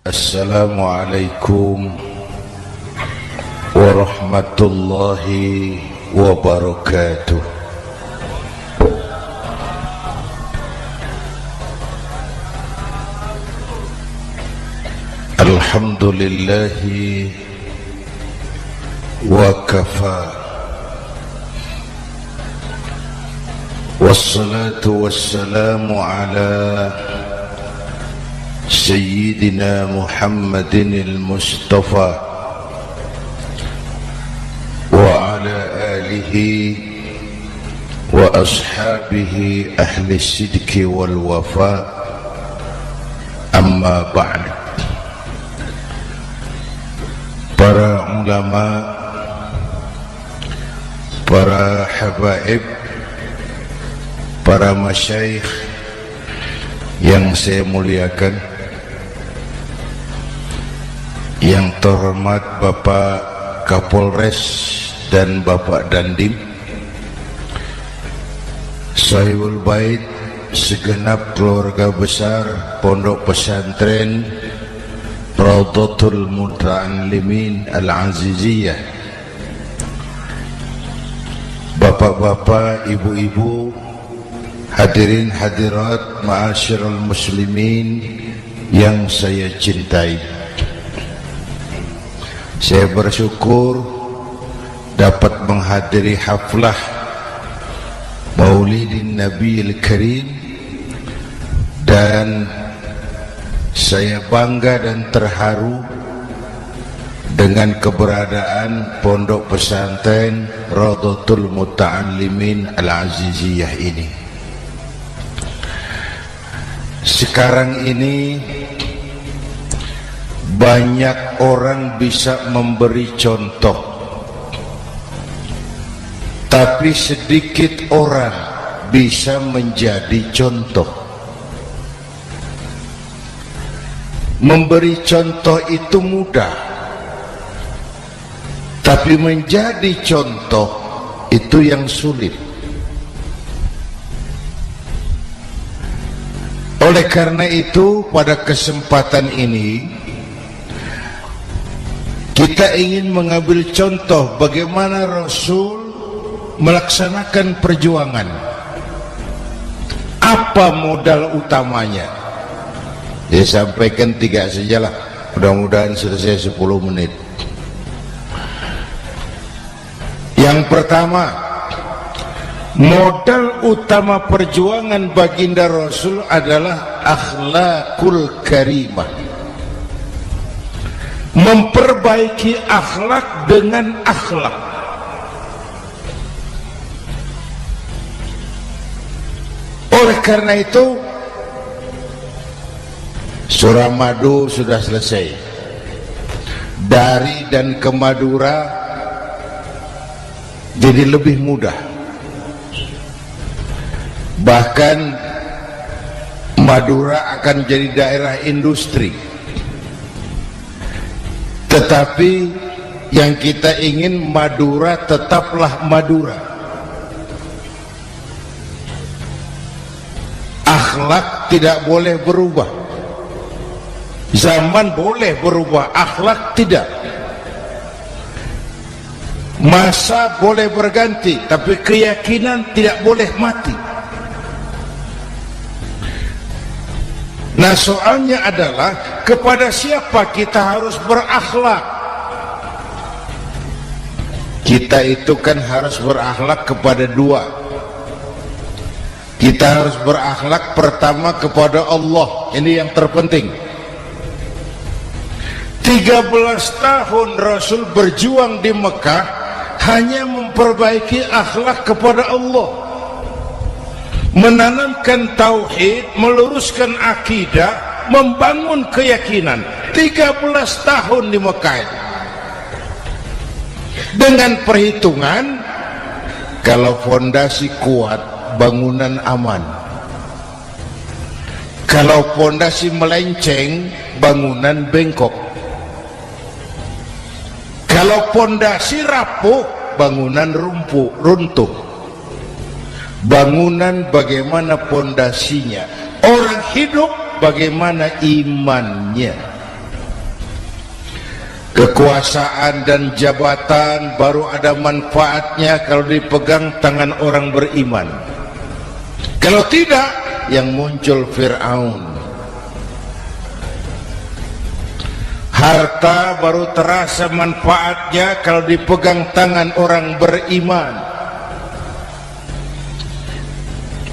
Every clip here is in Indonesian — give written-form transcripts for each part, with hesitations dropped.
Assalamualaikum warahmatullahi wabarakatuh. Alhamdulillahi wa kafa, wassalatu wassalamu ala Sayyidina Muhammadin al-Mustafa wa ala alihi wa ashabihi ahli sidki wal wafa, amma ba'd. Para ulama, para habaib, para masyayikh yang saya muliakan, yang terhormat Bapak Kapolres dan Bapak Dandim, Sahibul Bait, segenap keluarga besar Pondok Pesantren Raudhatul Muta'allimin Al-Aziziyah, bapak-bapak, ibu-ibu, hadirin hadirat ma'asyiral muslimin yang saya cintai. Saya bersyukur dapat menghadiri haflah Maulidin Nabiil Karim, dan saya bangga dan terharu dengan keberadaan Pondok Pesantren Raudhatul Muta'allimin Al-Aziziyah ini. Sekarang ini banyak orang bisa memberi contoh, tapi sedikit orang bisa menjadi contoh. Memberi contoh itu mudah, tapi menjadi contoh itu yang sulit. Oleh karena itu, pada kesempatan ini kita ingin mengambil contoh bagaimana Rasul melaksanakan perjuangan. Apa modal utamanya? Saya sampaikan 3 sajalah, mudah-mudahan selesai 10 menit. Yang pertama, modal utama perjuangan baginda Rasul adalah akhlakul karimah. Memperbaiki akhlak dengan akhlak. Oleh karena itu, surah Madu sudah selesai. Dari dan ke Madura jadi lebih mudah. Bahkan Madura akan jadi daerah industri. Tetapi yang kita ingin, Madura tetaplah Madura. Akhlak tidak boleh berubah. Zaman boleh berubah, akhlak tidak. Masa boleh berganti, tapi keyakinan tidak boleh mati. Nah, soalnya adalah kepada siapa kita harus berakhlak. Kita itu kan harus berakhlak kepada dua. Kita harus berakhlak pertama kepada Allah. Ini yang terpenting. 13 tahun Rasul berjuang di Mekah hanya memperbaiki akhlak kepada Allah, menanamkan tauhid, meluruskan akidah, membangun keyakinan. 13 tahun di Mekah itu. Dengan perhitungan, kalau fondasi kuat, bangunan aman. Kalau fondasi melenceng, bangunan bengkok. Kalau fondasi rapuh, bangunan runtuh. Bangunan bagaimana fondasinya, orang hidup bagaimana imannya. Kekuasaan dan jabatan baru ada manfaatnya kalau dipegang tangan orang beriman. Kalau tidak, yang muncul Fir'aun. Harta baru terasa manfaatnya kalau dipegang tangan orang beriman.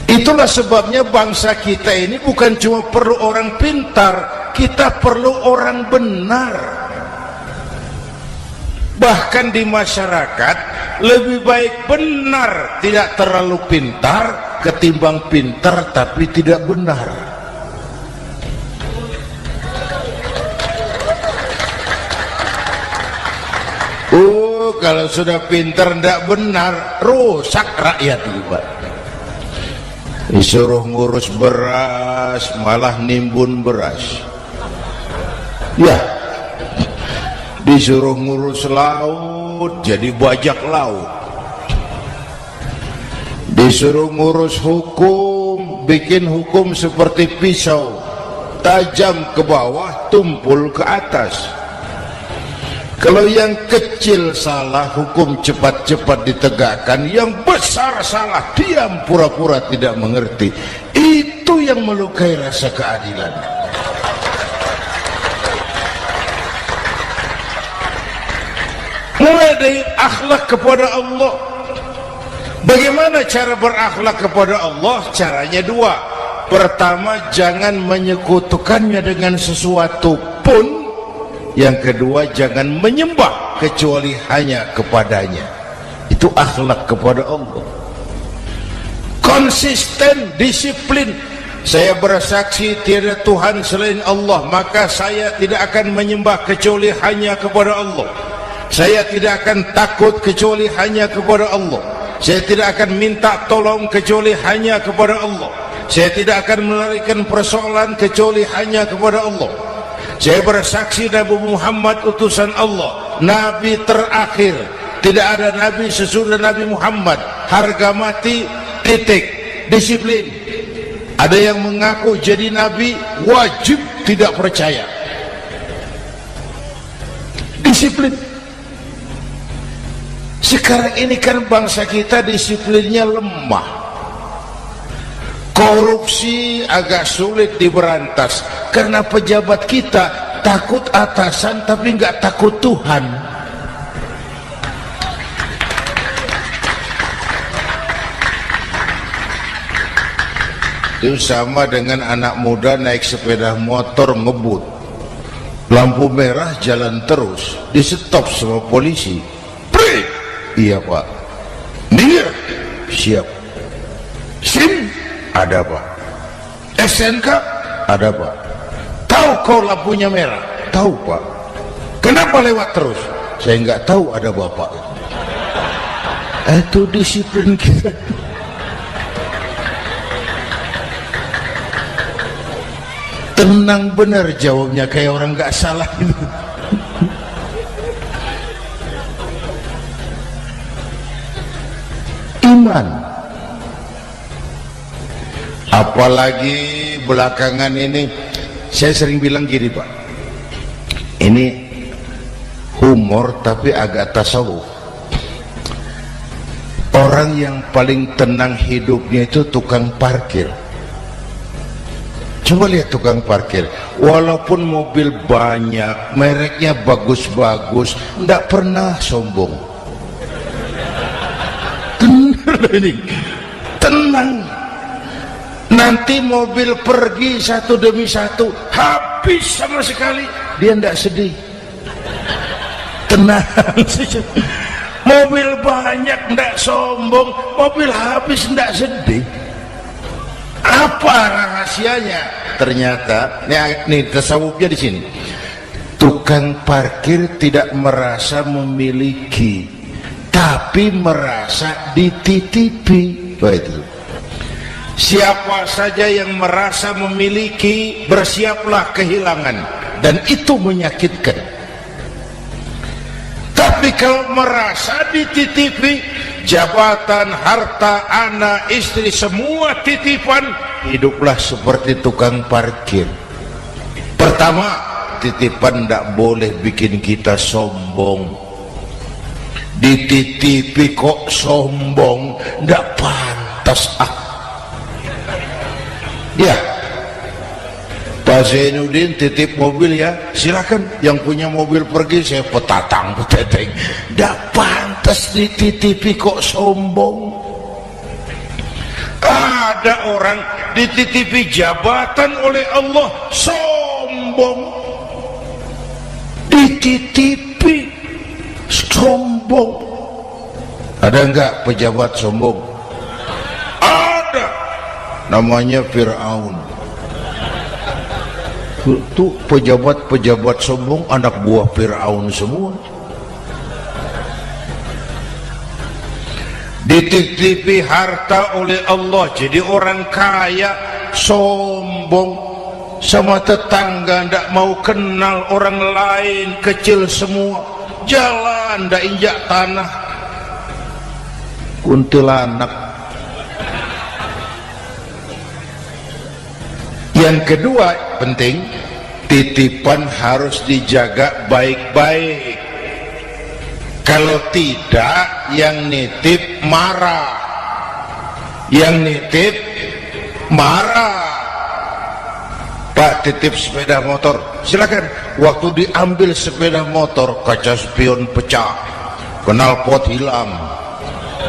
Itulah sebabnya bangsa kita ini bukan cuma perlu orang pintar, kita perlu orang benar. Bahkan di masyarakat lebih baik benar tidak terlalu pintar ketimbang pintar tapi tidak benar. Kalau sudah pintar tidak benar, rusak rakyat juga. Disuruh ngurus beras malah nimbun beras, ya. Disuruh ngurus laut jadi bajak laut. Disuruh ngurus hukum, bikin hukum seperti pisau, tajam ke bawah, tumpul ke atas. Kalau yang kecil salah, hukum cepat-cepat ditegakkan. Yang besar salah, diam pura-pura tidak mengerti. Itu yang melukai rasa keadilan. Mulai dari akhlak kepada Allah. Bagaimana cara berakhlak kepada Allah? Caranya dua. Pertama, jangan menyekutukannya dengan sesuatu pun. Yang kedua, jangan menyembah kecuali hanya kepadanya. Itu akhlak kepada Allah. Konsisten, disiplin. Saya bersaksi tiada Tuhan selain Allah, maka saya tidak akan menyembah kecuali hanya kepada Allah. Saya tidak akan takut kecuali hanya kepada Allah. Saya tidak akan minta tolong kecuali hanya kepada Allah. Saya tidak akan melarikan persoalan kecuali hanya kepada Allah. Saya bersaksi Nabi Muhammad utusan Allah, Nabi terakhir. Tidak ada Nabi sesudah Nabi Muhammad. Harga mati, titik. Disiplin. Ada yang mengaku jadi Nabi, wajib tidak percaya. Disiplin. Sekarang ini kan bangsa kita disiplinnya lemah. Korupsi agak sulit diberantas karena pejabat kita takut atasan tapi nggak takut Tuhan. Itu sama dengan anak muda naik sepeda motor ngebut, lampu merah jalan terus, di stop sama polisi. Break. Iya Pak. Dia siap. SIM ada Pak. SNK ada Pak. Tahu kau lampunya merah? Tahu Pak. Kenapa lewat terus? Saya nggak tahu, ada Bapak. Itu disiplin kita. Tenang benar jawabnya, kayak orang nggak salah. Iman. Apalagi belakangan ini saya sering bilang gini Pak, ini humor tapi agak tasawuf. Orang yang paling tenang hidupnya itu tukang parkir. Coba lihat tukang parkir, walaupun mobil banyak, mereknya bagus-bagus, tidak pernah sombong. Ini tenang. Nanti mobil pergi satu demi satu, habis sama sekali, dia tidak sedih. Tenang. Mobil banyak tidak sombong, mobil habis tidak sedih. Apa rahasianya? Ternyata nih tasawufnya di sini. Tukang parkir tidak merasa memiliki, tapi merasa dititipi. Itu. Siapa saja yang merasa memiliki, bersiaplah kehilangan, dan itu menyakitkan. Tapi kalau merasa dititipi, jabatan, harta, anak, istri, semua titipan, hiduplah seperti tukang parkir. Pertama, titipan tidak boleh bikin kita sombong. Dititipi kok sombong, tidak pantas. Ya, Pak Zainuddin titip mobil ya, silakan. Yang punya mobil pergi, saya petatang peteteng. Tidak pantas dititipi kok sombong. Ada orang dititipi jabatan oleh Allah sombong. Dititipi sombong. Ada enggak pejabat sombong? Ada. Namanya Fir'aun. Itu pejabat-pejabat sombong anak buah Fir'aun semua. Dititipi harta oleh Allah jadi orang kaya sombong, sama tetangga ndak mau kenal orang lain, kecil semua, jalan ndak injak tanah, kuntilanak. Yang kedua penting, titipan harus dijaga baik-baik. Kalau tidak, yang nitip marah. Yang nitip marah. Pak, titip sepeda motor, silakan. Waktu diambil sepeda motor, kaca spion pecah, knalpot hilang,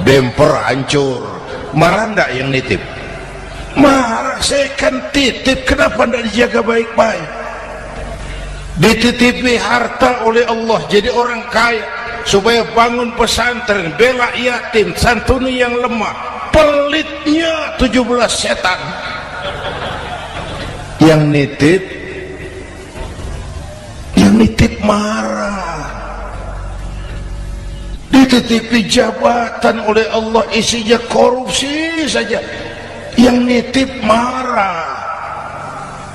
bemper hancur. Marah enggak yang nitip? Marah. Saya kan titip, kenapa enggak dijaga baik-baik? Dititipi harta oleh Allah jadi orang kaya, supaya bangun pesantren, bela yatim, santuni yang lemah. Pelitnya 17 setan. Yang nitip marah. Dititipi jabatan oleh Allah isinya korupsi saja, yang nitip marah.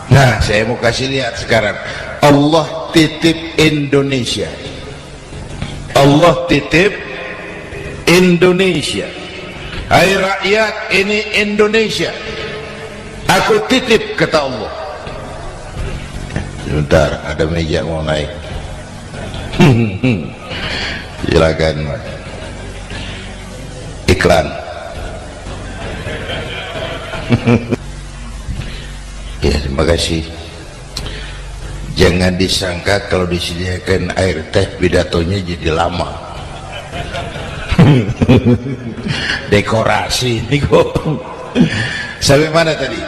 Nah, saya mau kasih lihat sekarang. Allah titip Indonesia. Allah titip Indonesia. Hai rakyat, ini Indonesia, aku titip, kata Allah. Sebentar, ada meja mau naik. Silakan. Iklan. Ya, terima kasih. Jangan disangka kalau disediakan air teh pidatonya jadi lama. Dekorasi ini kok. Sampai mana tadi?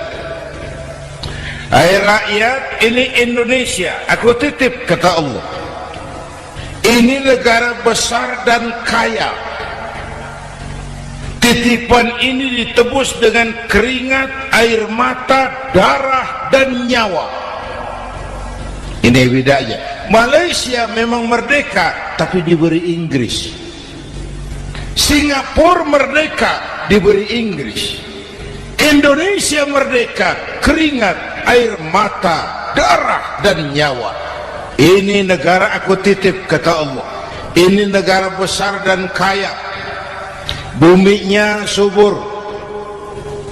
Hai rakyat, ini Indonesia, aku titip, kata Allah. Ini negara besar dan kaya. Titipan ini ditebus dengan keringat, air mata, darah, dan nyawa. Ini bedanya. Malaysia memang merdeka, tapi diberi Inggris. Singapura merdeka, diberi Inggris. Indonesia merdeka, keringat, air mata, darah, dan nyawa. Ini negara aku titip, kata Allah. Ini negara besar dan kaya. Buminya subur.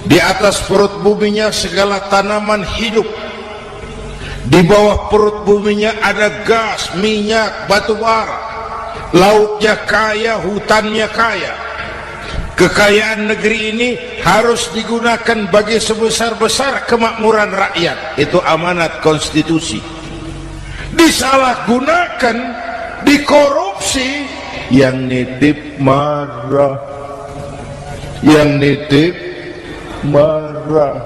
Di atas perut buminya segala tanaman hidup. Di bawah perut buminya ada gas, minyak, batu bara. Lautnya kaya, hutannya kaya. Kekayaan negeri ini harus digunakan bagi sebesar-besar kemakmuran rakyat. Itu amanat konstitusi. Disalahgunakan, dikorupsi, yang nitip marah. Yang nitip marah.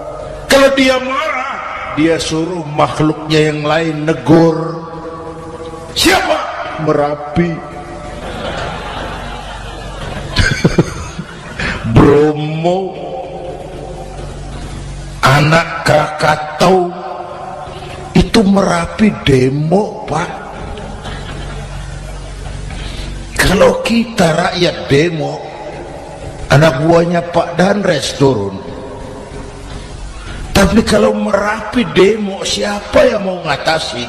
Kalau dia marah, dia suruh makhluknya yang lain negur. Siapa? Merapi, Bromo, anak Krakatau. Itu Merapi demo, Pak. Kalau kita rakyat demo, anak buahnya Pak Danres turun. Tapi kalau Merapi demo, siapa yang mau ngatasi?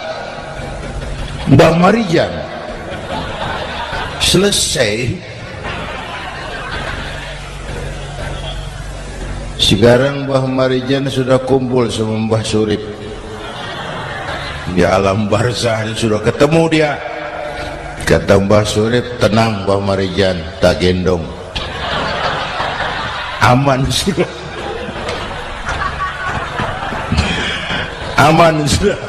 Mbak Marijan. Selesai. Sekarang Mbah Marijan sudah kumpul sama Mbah Surip. di alam barzah sudah ketemu dia. Kata Mbah Surip, tenang Mbah Marijan, tak gendong, aman sudah, aman sudah.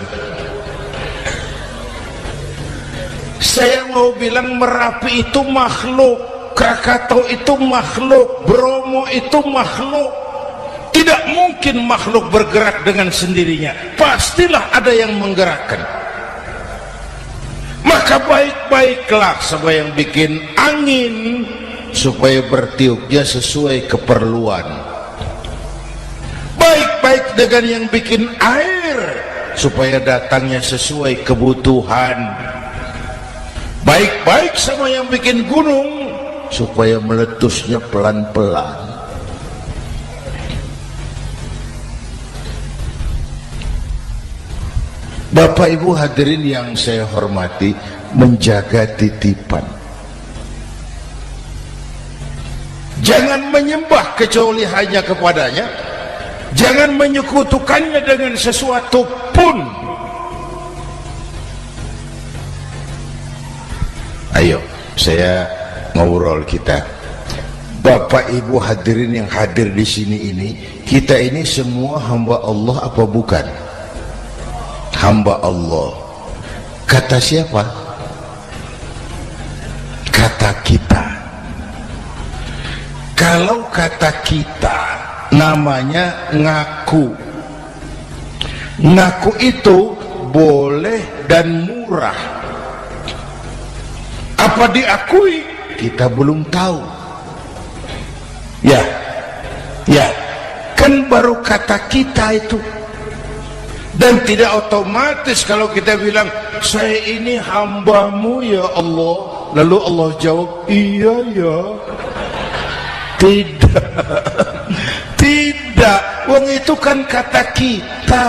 Saya mau bilang Merapi itu makhluk, Krakatau itu makhluk, Bromo itu makhluk. Tidak mungkin makhluk bergerak dengan sendirinya, pastilah ada yang menggerakkan. Maka baik-baiklah sama yang bikin angin supaya bertiupnya sesuai keperluan. Baik-baik dengan yang bikin air supaya datangnya sesuai kebutuhan. Baik-baik sama yang bikin gunung supaya meletusnya pelan-pelan. Bapak Ibu hadirin yang saya hormati, menjaga titipan. Jangan menyembah kecuali hanya kepadanya. Jangan menyekutukannya dengan sesuatu pun. Ayo, saya ngobrol kita. Bapak Ibu hadirin yang hadir di sini ini, kita ini semua hamba Allah apa bukan? Hamba Allah. Kata siapa? Kata kita. Kalau kata kita namanya ngaku. Ngaku itu boleh dan murah. Apa diakui? Kita belum tahu. Ya, kan baru kata kita itu. Dan tidak otomatis kalau kita bilang saya ini hambamu ya Allah, lalu Allah jawab iya ya. Tidak, wong itu kan kata kita.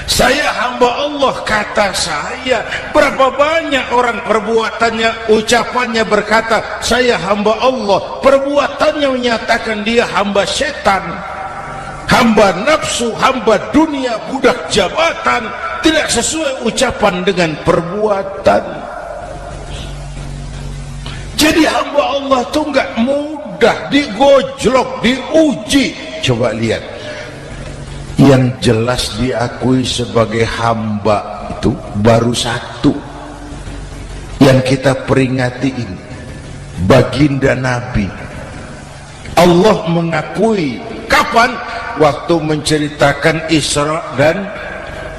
Saya hamba Allah, kata saya. Berapa banyak orang perbuatannya, ucapannya berkata saya hamba Allah, perbuatannya menyatakan dia hamba setan, hamba nafsu, hamba dunia, budak jabatan. Tidak sesuai ucapan dengan perbuatan. Jadi hamba Allah itu enggak mudah, digojlok, diuji. Coba lihat, yang jelas diakui sebagai hamba itu baru satu yang kita peringati ini, baginda Nabi. Allah mengakui kapan? Waktu menceritakan Isra dan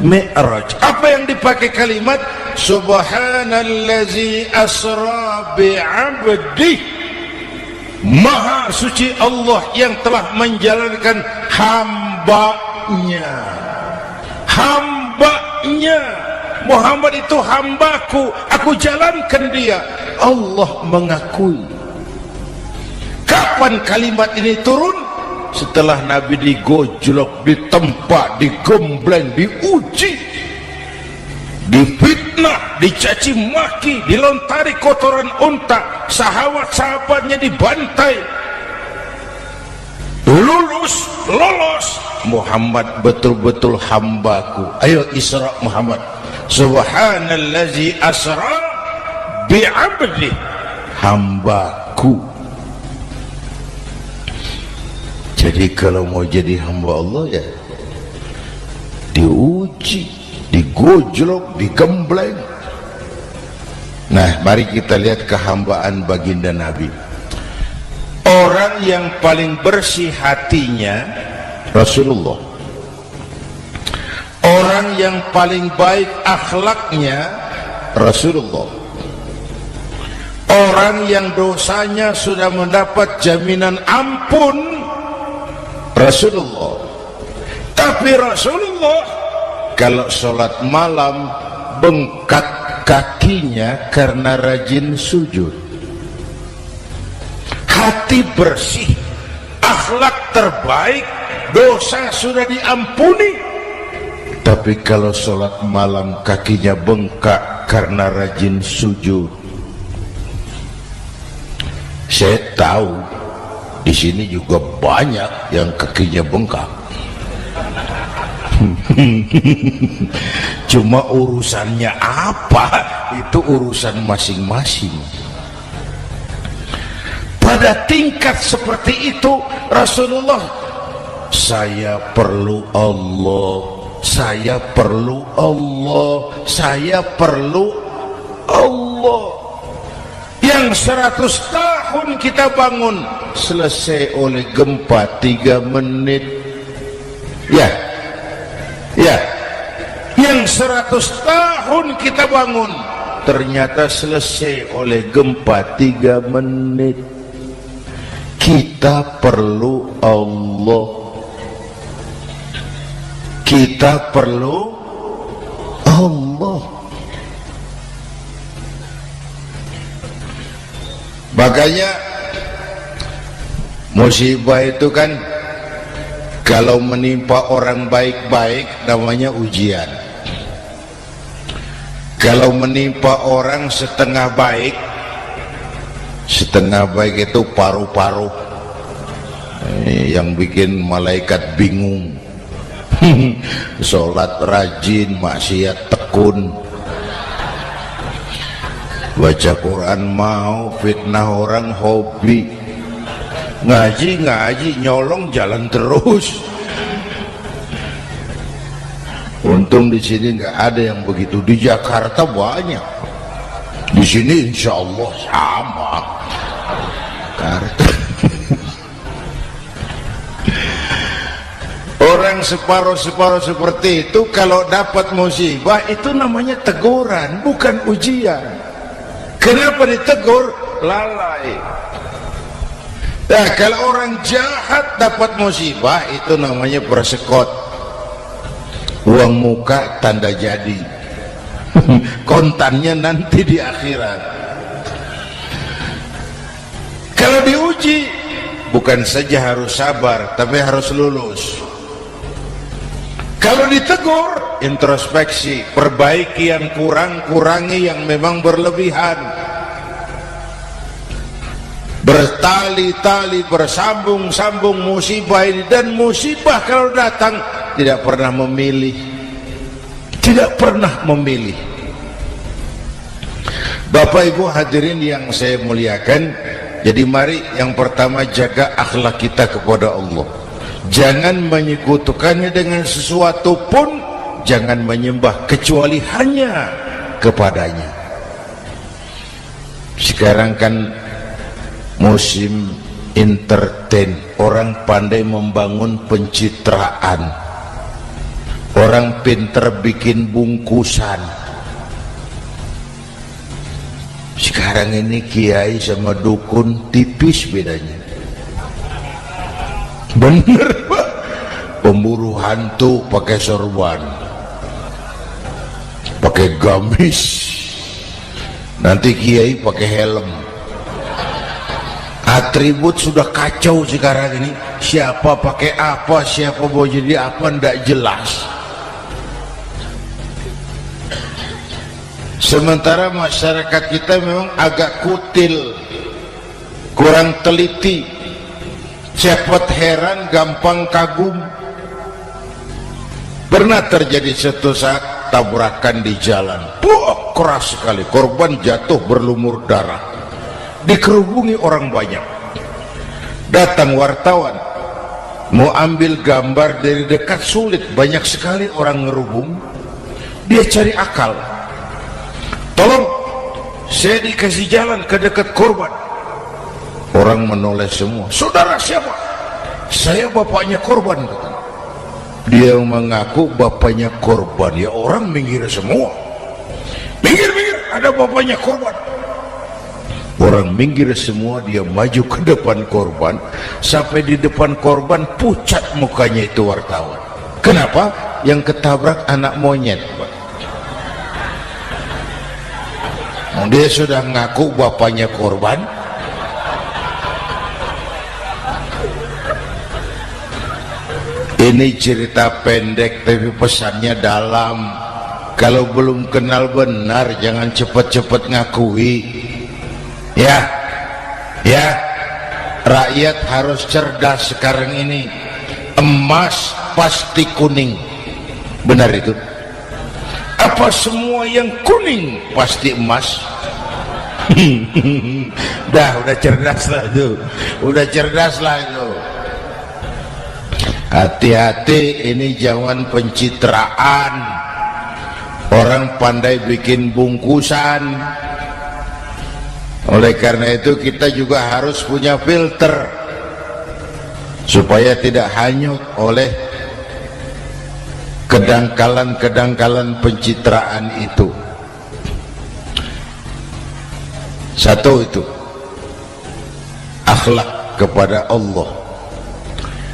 Mi'raj. Apa yang dipakai kalimat? Subhanallazi asra bi'abdi. Maha suci Allah yang telah menjalankan hambanya. Hambanya. Muhammad itu hambaku, aku jalankan dia. Allah mengakui. Kapan kalimat ini turun? Setelah Nabi digojlok, ditempa, digembleng, diuji, difitnah, dicaci maki, dilontari kotoran unta, sahabat-sahabatnya dibantai. Lolos, Muhammad betul-betul hambaku. Ayo Isra Muhammad. Subhanallazi asra bi'abdi, hambaku. Jadi kalau mau jadi hamba Allah ya diuji, digojlok, digembleng. Nah, mari kita lihat kehambaan baginda Nabi. Orang yang paling bersih hatinya Rasulullah. Orang yang paling baik akhlaknya Rasulullah. Orang yang dosanya sudah mendapat jaminan ampun Rasulullah. Tapi Rasulullah kalau sholat malam bengkak kakinya karena rajin sujud. Hati bersih, akhlak terbaik, dosa sudah diampuni. Tapi kalau sholat malam kakinya bengkak karena rajin sujud. Saya tahu di sini juga banyak yang kakinya bengkak. Cuma urusannya apa, itu urusan masing-masing. Pada tingkat seperti itu Rasulullah, saya perlu Allah, saya perlu Allah, saya perlu Allah. Yang 100 tahun kita bangun selesai oleh gempa 3 menit. Ya, ya. Yang 100 tahun kita bangun ternyata selesai oleh gempa 3 menit. Kita perlu Allah, kita perlu Allah. Makanya musibah itu kan kalau menimpa orang baik-baik namanya ujian. Kalau menimpa orang setengah baik itu paru-paru, yang bikin malaikat bingung. Sholat rajin, maksiat tekun, baca Quran mau, fitnah orang hobi, ngaji nyolong jalan terus. Untung di sini nggak ada yang begitu. Di Jakarta banyak, di sini insya Allah sama. Jakarta. Orang separuh-separuh seperti itu kalau dapat musibah itu namanya teguran, bukan ujian. Kenapa ditegur? Lalai. Nah, kalau orang jahat dapat musibah itu namanya persekot. Uang muka tanda jadi. Kontannya nanti di akhirat. Kalau diuji bukan saja harus sabar, tapi harus lulus. Kalau ditegur, introspeksi, perbaiki yang kurang, kurangi yang memang berlebihan. Bertali-tali, bersambung-sambung musibah ini. Dan musibah kalau datang tidak pernah memilih, tidak pernah memilih. Bapak Ibu hadirin yang saya muliakan, jadi mari yang pertama jaga akhlak kita kepada Allah. Jangan menyekutukannya dengan sesuatu pun, jangan menyembah kecuali hanya kepadanya. Sekarang kan musim entertain, orang pandai membangun pencitraan, orang pinter bikin bungkusan. Sekarang ini kiai sama dukun tipis bedanya. Bener Pak, pemburu hantu pakai sorban, pakai gamis, nanti kiai pakai helm. Atribut sudah kacau sekarang ini, siapa pakai apa, siapa mau jadi apa, ndak jelas. Sementara masyarakat kita memang agak kutil, kurang teliti, cepat heran, gampang kagum. Pernah terjadi satu saat tabrakan di jalan, keras sekali, korban jatuh berlumur darah, dikerubungi orang banyak. Datang wartawan mau ambil gambar dari dekat, sulit, banyak sekali orang ngerubung. Dia cari akal, tolong saya dikasih jalan ke dekat korban. Orang menoleh semua. Saudara siapa? Saya bapaknya korban. Dia mengaku bapaknya korban. Ya orang minggir semua. Minggir, ada bapaknya korban. Orang minggir semua, dia maju ke depan korban. Sampai di depan korban pucat mukanya itu wartawan. Kenapa? Yang ketabrak anak monyet. Dia sudah ngaku bapaknya korban. Ini cerita pendek tapi pesannya dalam. Kalau belum kenal benar jangan cepat-cepat ngakui. Ya, rakyat harus cerdas sekarang ini. Emas pasti kuning. Benar itu? Apa semua yang kuning pasti emas? Udah cerdas lah itu, udah cerdas lah itu. Hati-hati, ini jangan pencitraan. Orang pandai bikin bungkusan. Oleh karena itu kita juga harus punya filter supaya tidak hanyut oleh kedangkalan-kedangkalan pencitraan itu. Satu itu akhlak kepada Allah.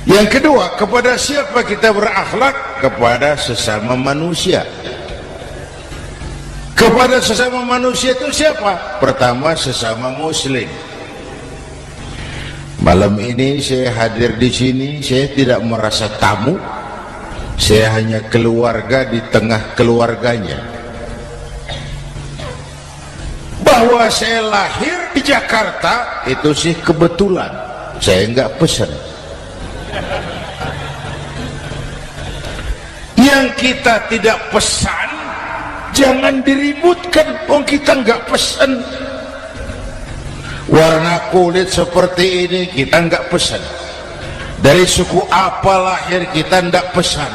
Yang kedua, kepada siapa kita berakhlak? Kepada sesama manusia. Kepada sesama manusia itu siapa? Pertama, sesama muslim. Malam ini saya hadir di sini, saya tidak merasa tamu. Saya hanya keluarga di tengah keluarganya. Bahwa saya lahir di Jakarta itu sih kebetulan. Saya enggak pesan. Yang kita tidak pesan, jangan diributkan. Oh, kita enggak pesan. Warna kulit seperti ini kita enggak pesan. Dari suku apa lahir kita enggak pesan.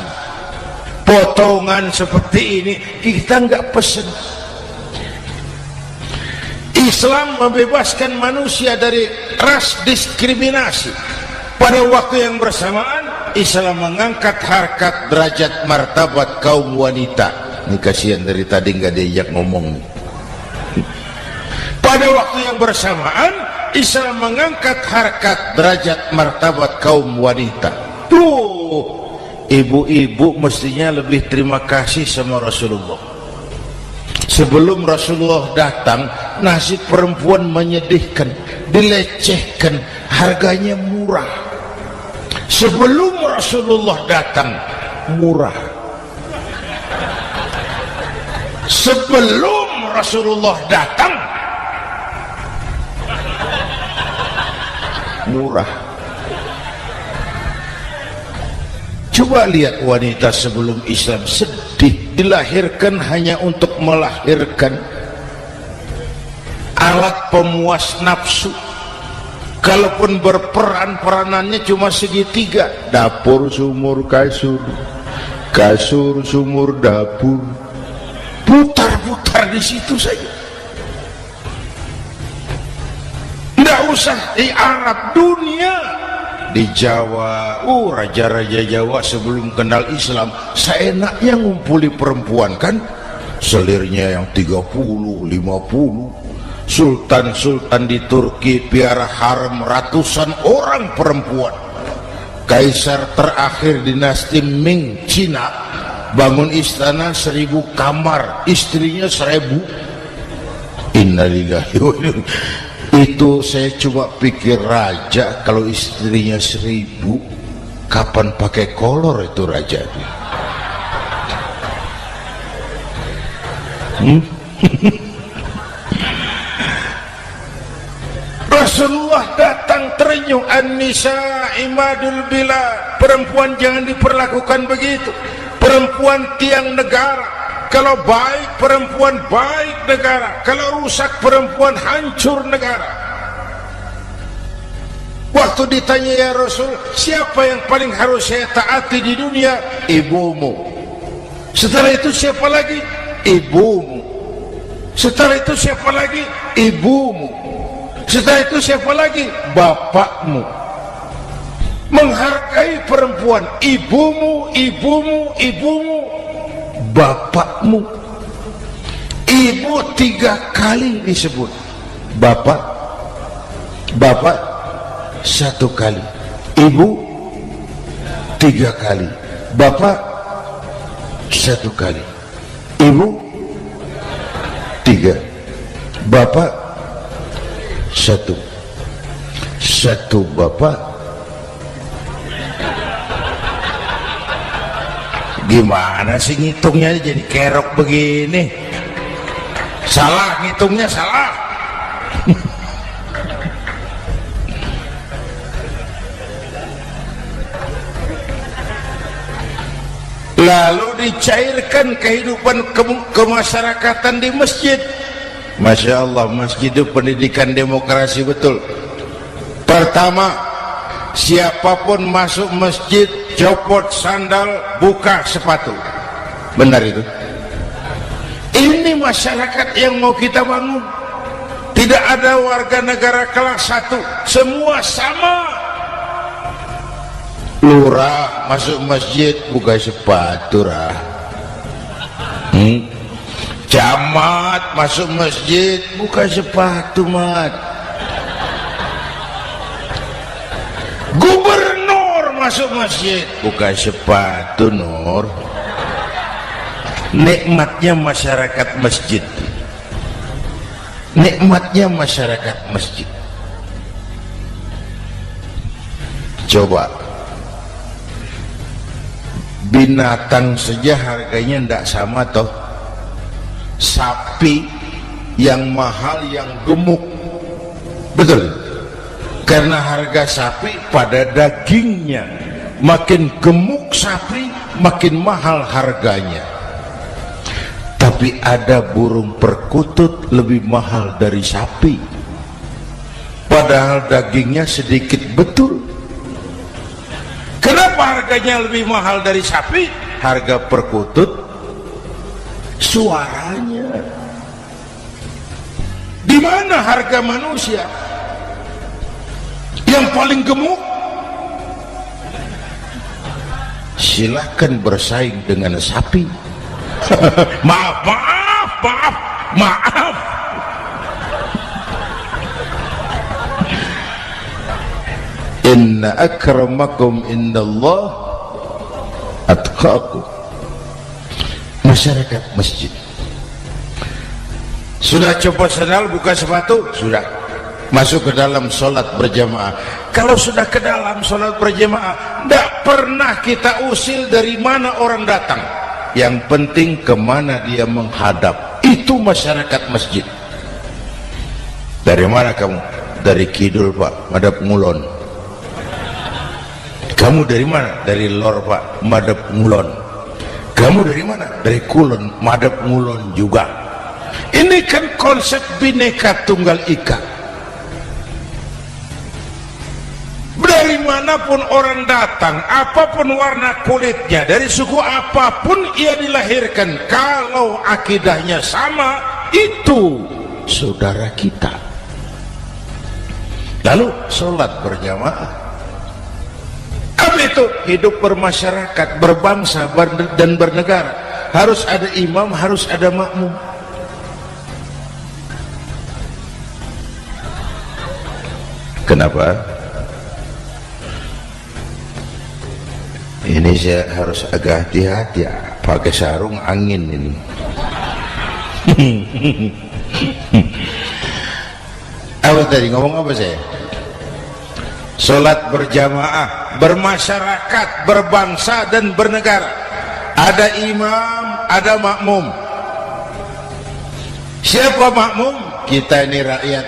Potongan seperti ini kita enggak pesan. Islam membebaskan manusia dari ras diskriminasi. Pada waktu yang bersamaan Islam mengangkat harkat, derajat, martabat kaum wanita. Ini kasihan dari tadi nggak diajak ngomong. Pada waktu yang bersamaan Islam mengangkat harkat, derajat, martabat kaum wanita. Tuh, ibu-ibu mestinya lebih terima kasih sama Rasulullah. Sebelum Rasulullah datang, nasib perempuan menyedihkan, dilecehkan, harganya murah. Sebelum Rasulullah datang, murah. Sebelum Rasulullah datang, murah. Coba lihat wanita sebelum Islam, sedih, dilahirkan hanya untuk melahirkan, alat pemuas nafsu. Kalaupun berperan, peranannya cuma segitiga, dapur sumur kasur, kasur sumur dapur, putar-putar di situ saja. Tidak usah di Arab, dunia. Di Jawa, raja-raja Jawa sebelum kenal Islam seenaknya ngumpuli perempuan kan, selirnya yang 30, 50. Sultan-sultan di Turki piara harem ratusan orang perempuan. Kaisar terakhir dinasti Ming Cina bangun istana 1000 kamar, istrinya 1000. Innalillahi wa inna. Itu saya cuma pikir raja kalau istrinya 1000, kapan pakai kolor itu raja? Rasulullah datang terenyuh, an-nisa imadul bilad. Perempuan jangan diperlakukan begitu. Perempuan tiang negara. Kalau baik perempuan baik negara, kalau rusak perempuan hancur negara. Waktu ditanya, ya Rasul, siapa yang paling harus saya taati di dunia? Ibumu. Setelah itu siapa lagi? Ibumu. Setelah itu siapa lagi? Ibumu. Setelah itu siapa lagi? Bapakmu. Menghargai perempuan, ibumu, ibumu, ibumu, bapakmu. Ibu 3 kali disebut, bapak, bapak 1 kali, ibu 3 kali, bapak 1 kali, ibu 3, bapak 1. 1 bapak. Gimana sih ngitungnya jadi kerok begini? Salah ngitungnya, salah. lalu dicairkan kehidupan kemasyarakatan di masjid. Masya Allah, masjid itu pendidikan demokrasi betul. Pertama, siapapun masuk masjid copot sandal, buka sepatu. Benar itu? Ini masyarakat yang mau kita bangun. Tidak ada warga negara kelas 1, semua sama. Lurah masuk masjid buka sepatu rah. Camat masuk masjid buka sepatu mat. Gubernur masuk masjid buka sepatu Nur. Nikmatnya masyarakat masjid, nikmatnya masyarakat masjid. Coba binatang saja harganya tidak sama toh. Sapi yang mahal yang gemuk, betul, karena harga sapi pada dagingnya. Makin gemuk sapi makin mahal harganya. Tapi ada burung perkutut lebih mahal dari sapi, padahal dagingnya sedikit, betul. Kenapa harganya lebih mahal dari sapi? Harga perkutut suaranya. Di mana harga manusia yang paling gemuk? Silakan bersaing dengan sapi. maaf. Inna akramakum indallah atqakum. Masyarakat masjid sudah copot sandal, buka sepatu, sudah masuk ke dalam sholat berjamaah. Kalau sudah ke dalam sholat berjamaah, tidak pernah kita usil dari mana orang datang. Yang penting kemana dia menghadap. Itu masyarakat masjid. Dari mana kamu? Dari kidul Pak, madhab ngulon. Kamu dari mana? Dari lor Pak, madhab ngulon. Kamu dari mana? Dari kulon, madhab ngulon juga. Ini kan konsep Bhinneka Tunggal Ika. Dari manapun orang datang, apapun warna kulitnya, dari suku apapun ia dilahirkan, kalau akidahnya sama, itu saudara kita. Lalu sholat berjamaah. Apa itu? Hidup bermasyarakat, berbangsa dan bernegara. Harus ada imam, harus ada makmum. Kenapa? Ini saya harus agak hati-hati ya, pakai sarung angin ini. Apa tadi ngomong apa saya? Sholat berjamaah, bermasyarakat, berbangsa dan bernegara. Ada imam, ada makmum. Siapa makmum? Kita ini rakyat.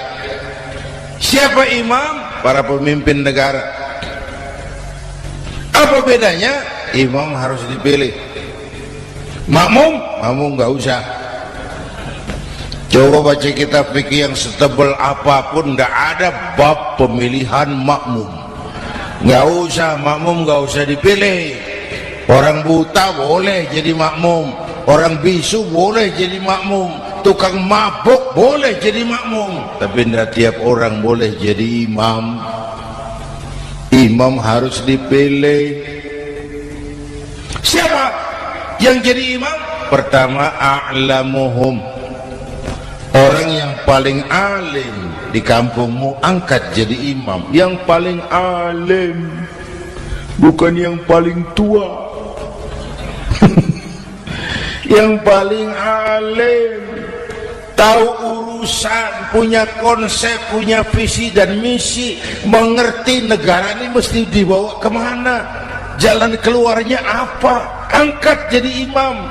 Siapa imam? Para pemimpin negara. Apa bedanya? Imam harus dipilih, makmum nggak usah. Coba baca kitab fikih yang setebal apapun, nggak ada bab pemilihan makmum. Nggak usah, makmum nggak usah dipilih. Orang buta boleh jadi makmum, orang bisu boleh jadi makmum, tukang mabuk boleh jadi makmum, tapi tidak tiap orang boleh jadi imam. Imam harus dipilih. Siapa yang jadi imam? Pertama, a'lamuhum, orang yang paling alim di kampungmu, angkat jadi imam. Yang paling alim, bukan yang paling tua. Yang paling alim, tahu urusan, punya konsep, punya visi dan misi, mengerti negara ini mesti dibawa kemana, jalan keluarnya apa, angkat jadi imam.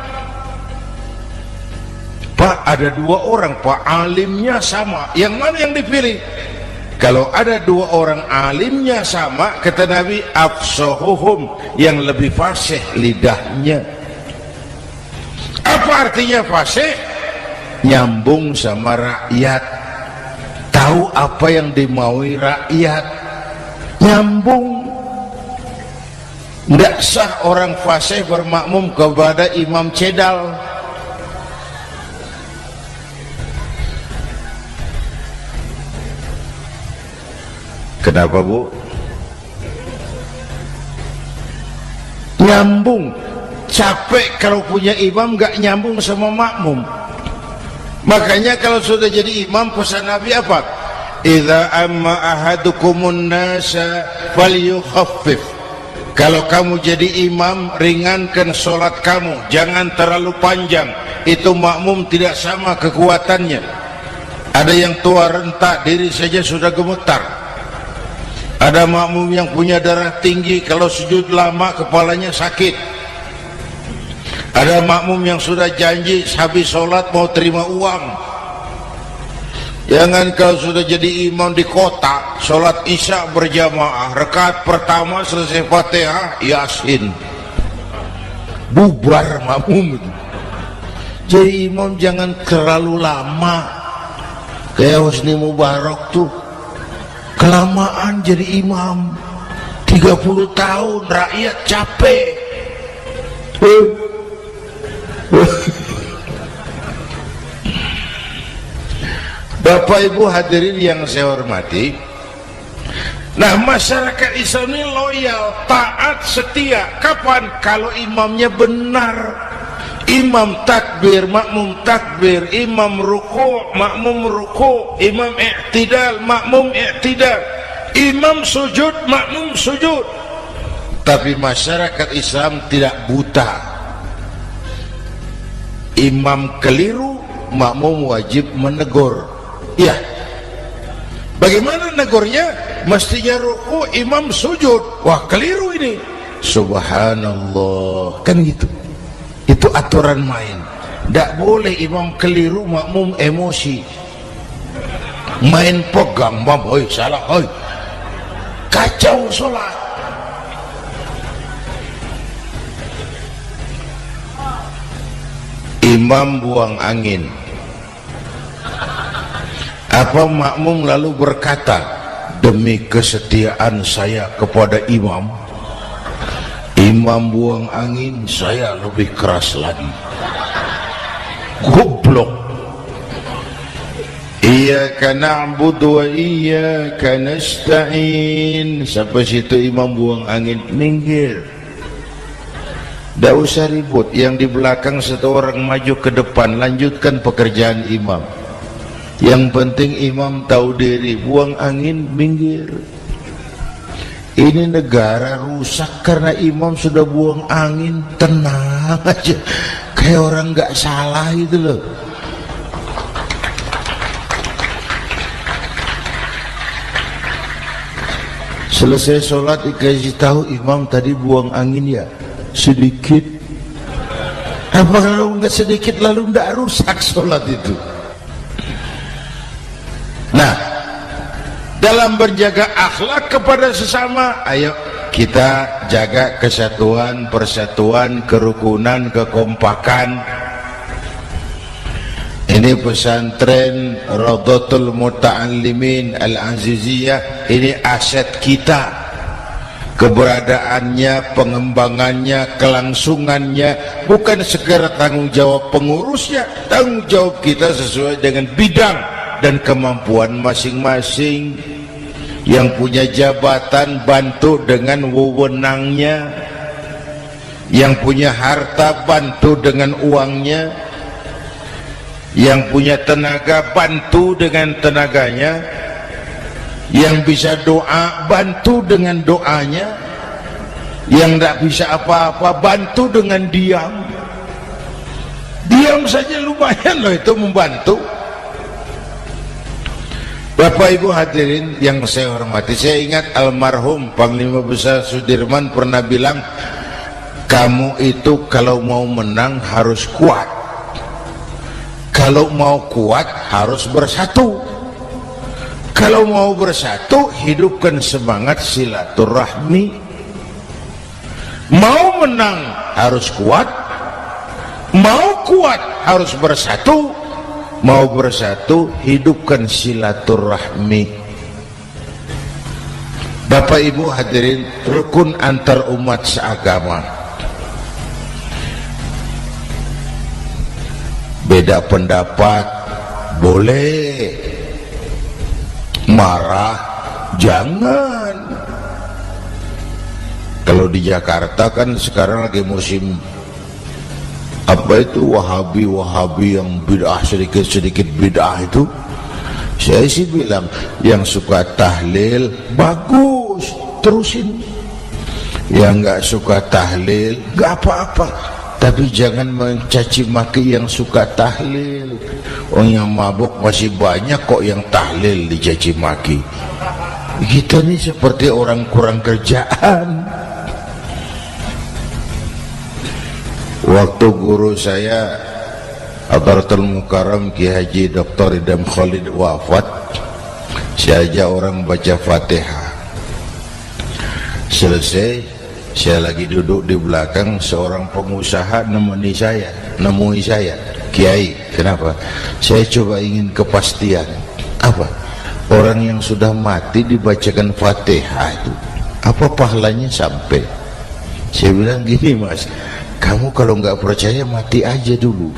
Pak, ada dua orang Pak, alimnya sama, yang mana yang dipilih? Kalau ada dua orang alimnya sama, kata Nabi, afsahuhum, yang lebih fasih lidahnya. Apa artinya fasih? Nyambung sama rakyat, tahu apa yang dimaui rakyat, nyambung. Tidak sah orang fasih bermakmum kepada imam cedal. Kenapa, Bu? Nyambung. Capek kalau punya imam gak nyambung sama makmum. Makanya kalau sudah jadi imam, pesan Nabi apa? Idza amma ahadukumun nasa falyukhaffif. Kalau kamu jadi imam, ringankan sholat kamu, jangan terlalu panjang. Itu makmum tidak sama kekuatannya. Ada yang tua renta, diri saja sudah gemetar. Ada makmum yang punya darah tinggi, kalau sujud lama kepalanya sakit. Ada makmum yang sudah janji habis sholat mau terima uang. Jangan kalau sudah jadi imam di kota, sholat isya berjamaah, rakaat pertama selesai Fatihah, Yasin, bubar makmum. Jadi imam jangan terlalu lama. Kayak Husni Mubarak tuh kelamaan jadi imam, 30 tahun, rakyat capek. Bapak Ibu hadirin yang saya hormati, nah masyarakat Islam ini loyal, taat, setia. Kapan? Kalau imamnya benar. Imam takbir, makmum takbir, imam ruku', makmum ruku', imam i'tidal, makmum i'tidal, imam sujud, makmum sujud. Tapi masyarakat Islam tidak buta. Imam keliru, makmum wajib menegur. Ya, bagaimana negurnya? Mestinya ruku', imam sujud. Wah, keliru ini. Subhanallah, kan gitu. Itu aturan main. Tidak boleh imam keliru, makmum emosi, main pegang, mam, oi salah, oi, kacau sholat. Imam buang angin, apa makmum lalu berkata, demi kesetiaan saya kepada imam, imam buang angin, saya lebih keras lagi. Goblok. Iyyaka na'budu wa iyyaka nasta'in. Sampai situ imam buang angin, minggir. Tidak usah ribut. Yang di belakang satu orang maju ke depan, lanjutkan pekerjaan imam. Yang penting imam tahu diri, buang angin, minggir. Ini negara rusak karena imam sudah buang angin. Tenang aja, kayak orang nggak salah itu loh. Selesai sholat dikasih tahu, imam tadi buang angin ya, sedikit. Apa kalau nggak sedikit lalu nggak rusak sholat itu? Nah, dalam berjaga akhlak kepada sesama, ayo kita jaga kesatuan, persatuan, kerukunan, kekompakan. Ini pesantren Raudhatul Muta'allimin Al-Aziziyah, ini aset kita. Keberadaannya, pengembangannya, kelangsungannya bukan sekedar tanggung jawab pengurusnya, tanggung jawab kita sesuai dengan bidang dan kemampuan masing-masing. Yang punya jabatan bantu dengan wewenangnya, yang punya harta bantu dengan uangnya, yang punya tenaga bantu dengan tenaganya, yang bisa doa bantu dengan doanya, yang tidak bisa apa-apa bantu dengan diam. Diam saja lumayan loh itu membantu. Bapak Ibu hadirin yang saya hormati, saya ingat almarhum Panglima Besar Sudirman pernah bilang, kamu itu kalau mau menang harus kuat, kalau mau kuat harus bersatu, kalau mau bersatu hidupkan semangat silaturahmi. Mau menang harus kuat, mau kuat harus bersatu. Mau bersatu, hidupkan silaturahmi. Bapak Ibu hadirin, rukun antar umat seagama. Beda pendapat boleh, marah jangan. Kalau di Jakarta kan sekarang lagi musim apa itu wahabi yang bid'ah, sedikit bid'ah itu. Saya sih bilang yang suka tahlil bagus, terusin. Yang nggak suka tahlil nggak apa-apa, tapi jangan mencaci maki yang suka tahlil. Orang yang mabuk masih banyak kok yang tahlil dicaci maki. Kita nih seperti orang kurang kerjaan. Waktu guru saya Hadratul Mukarram Ki Haji Dr. Idham Khalid wafat, saya ajak orang baca Fatihah. Selesai, saya lagi duduk di belakang, seorang pengusaha nemui saya, Kiai, kenapa? Saya coba ingin kepastian. Apa? Orang yang sudah mati dibacakan Fatihah itu, apa pahalanya sampai? Saya bilang gini, Mas, kamu kalau nggak percaya mati aja dulu.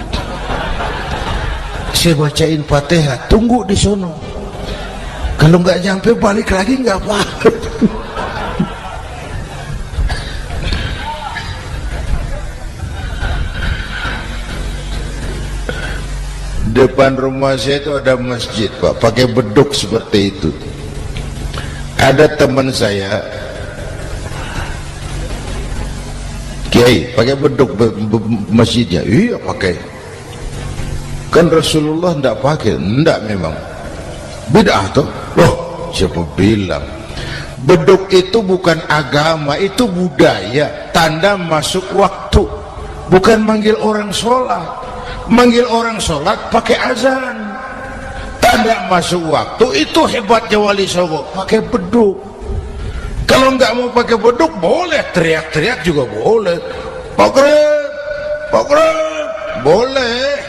Saya bacain Fatihah, tunggu di sono. Kalau nggak nyampe balik lagi nggak apa-apa. Depan rumah saya itu ada masjid, Pak, pakai beduk seperti itu. Ada teman saya, Kiai, pakai beduk masjidnya. Iya pakai. Kan Rasulullah enggak pakai. Enggak memang. Bid'ah tuh. Loh, siapa bilang? Beduk itu bukan agama, itu budaya, tanda masuk waktu. Bukan manggil orang sholat. Manggil orang sholat pakai azan. Tanda masuk waktu, itu hebatnya Wali Songo, pakai beduk. Kalau nggak mau pakai beduk boleh, teriak-teriak juga boleh. Pak Greb, boleh.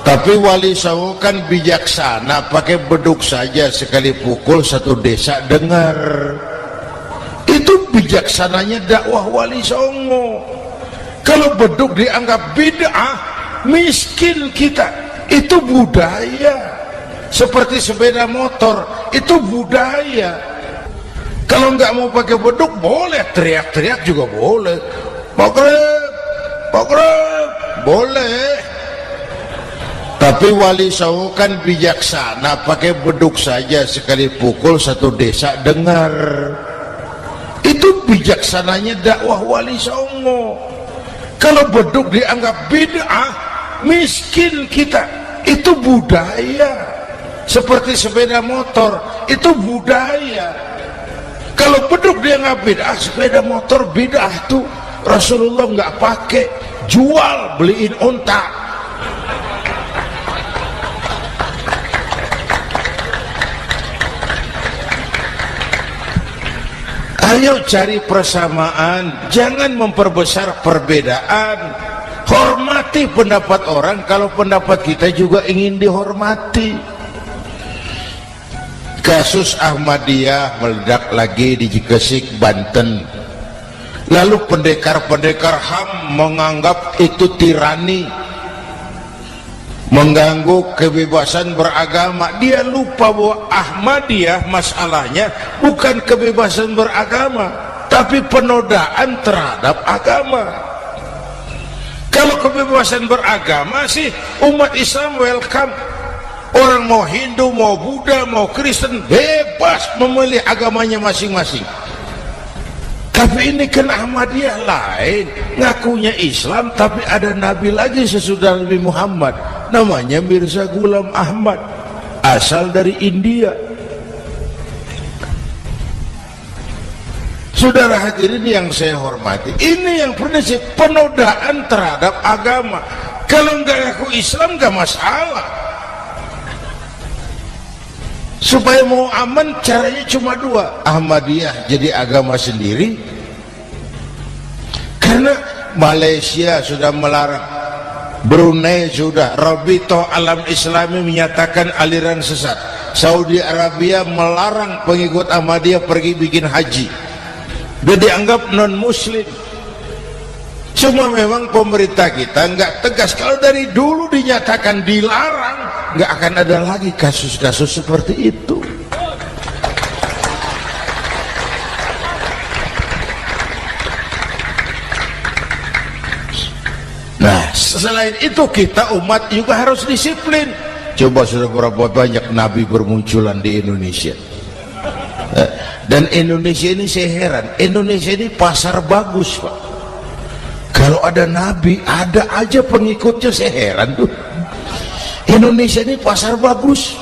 Tapi Wali Songo kan bijaksana, pakai beduk saja, sekali pukul satu desa dengar. Itu bijaksananya dakwah Wali Songo. Kalau beduk dianggap bid'ah, miskin kita. Itu budaya. Seperti sepeda motor, itu budaya. Kalau nggak mau pakai beduk boleh, teriak-teriak juga boleh. Pak Greb, boleh. Tapi Wali Songo kan bijaksana, pakai beduk saja, sekali pukul satu desa dengar. Itu bijaksananya dakwah Wali Songo. Kalau beduk dianggap bid'ah, miskin kita. Itu budaya. Seperti sepeda motor, itu budaya. Kalau beduk dianggap bid'ah, sepeda motor bid'ah tuh Rasulullah nggak pakai, jual, beliin unta. Ayo cari persamaan, jangan memperbesar perbedaan. Hormati pendapat orang kalau pendapat kita juga ingin dihormati. Kasus Ahmadiyah meledak lagi di Cikesik, Banten. Lalu pendekar-pendekar HAM menganggap itu tirani, mengganggu kebebasan beragama. Dia lupa bahwa Ahmadiyah masalahnya bukan kebebasan beragama, tapi penodaan terhadap agama. Kalau kebebasan beragama sih umat Islam welcome. Orang mau Hindu, mau Buddha, mau Kristen bebas memilih agamanya masing-masing. Tapi ini kan Ahmadiyah lain, ngakunya Islam tapi ada nabi lagi sesudah Nabi Muhammad, namanya Mirza Ghulam Ahmad, asal dari India. Saudara hadirin yang saya hormati, ini yang prinsip penodaan terhadap agama. Kalau nggak ngaku Islam nggak masalah. Supaya mau aman caranya cuma dua, Ahmadiyah jadi agama sendiri, karena Malaysia sudah melarang Brunei sudah, Rabitoh Alam Islami menyatakan aliran sesat. Saudi Arabia melarang pengikut Ahmadiyah pergi bikin haji. Dia dianggap non muslim. Cuma memang pemerintah kita nggak tegas. Kalau dari dulu dinyatakan dilarang, nggak akan ada lagi kasus-kasus seperti itu. Nah, selain itu kita umat juga harus disiplin. Coba sudah berapa banyak nabi bermunculan di Indonesia. Dan Indonesia ini saya heran, Indonesia ini pasar bagus, Pak. Kalau ada nabi, ada aja pengikutnya, saya heran tuh. Indonesia ini pasar bagus.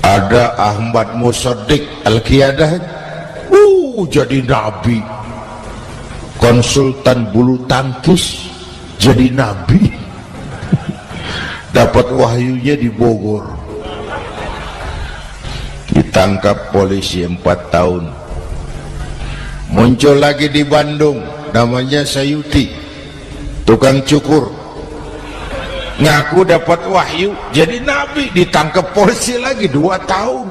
Ada Ahmad Musaddiq Al-Qiyadah, jadi nabi. Konsultan bulu tangkis jadi nabi. Dapat wahyunya di Bogor, ditangkap polisi 4 tahun. Muncul lagi di Bandung, namanya Sayuti, tukang cukur, ngaku dapat wahyu jadi nabi, ditangkap polisi lagi 2 tahun.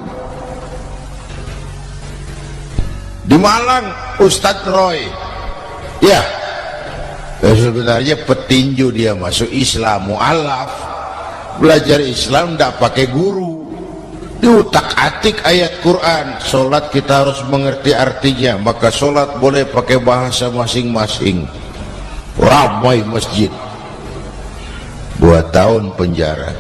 Di Malang Ustadz Roy, ya sebenarnya petinju, dia masuk Islam mu'alaf, belajar Islam tidak pakai guru, diutak-atik ayat Quran. Sholat kita harus mengerti artinya, maka sholat boleh pakai bahasa masing-masing. Ramai masjid, 2 tahun penjara.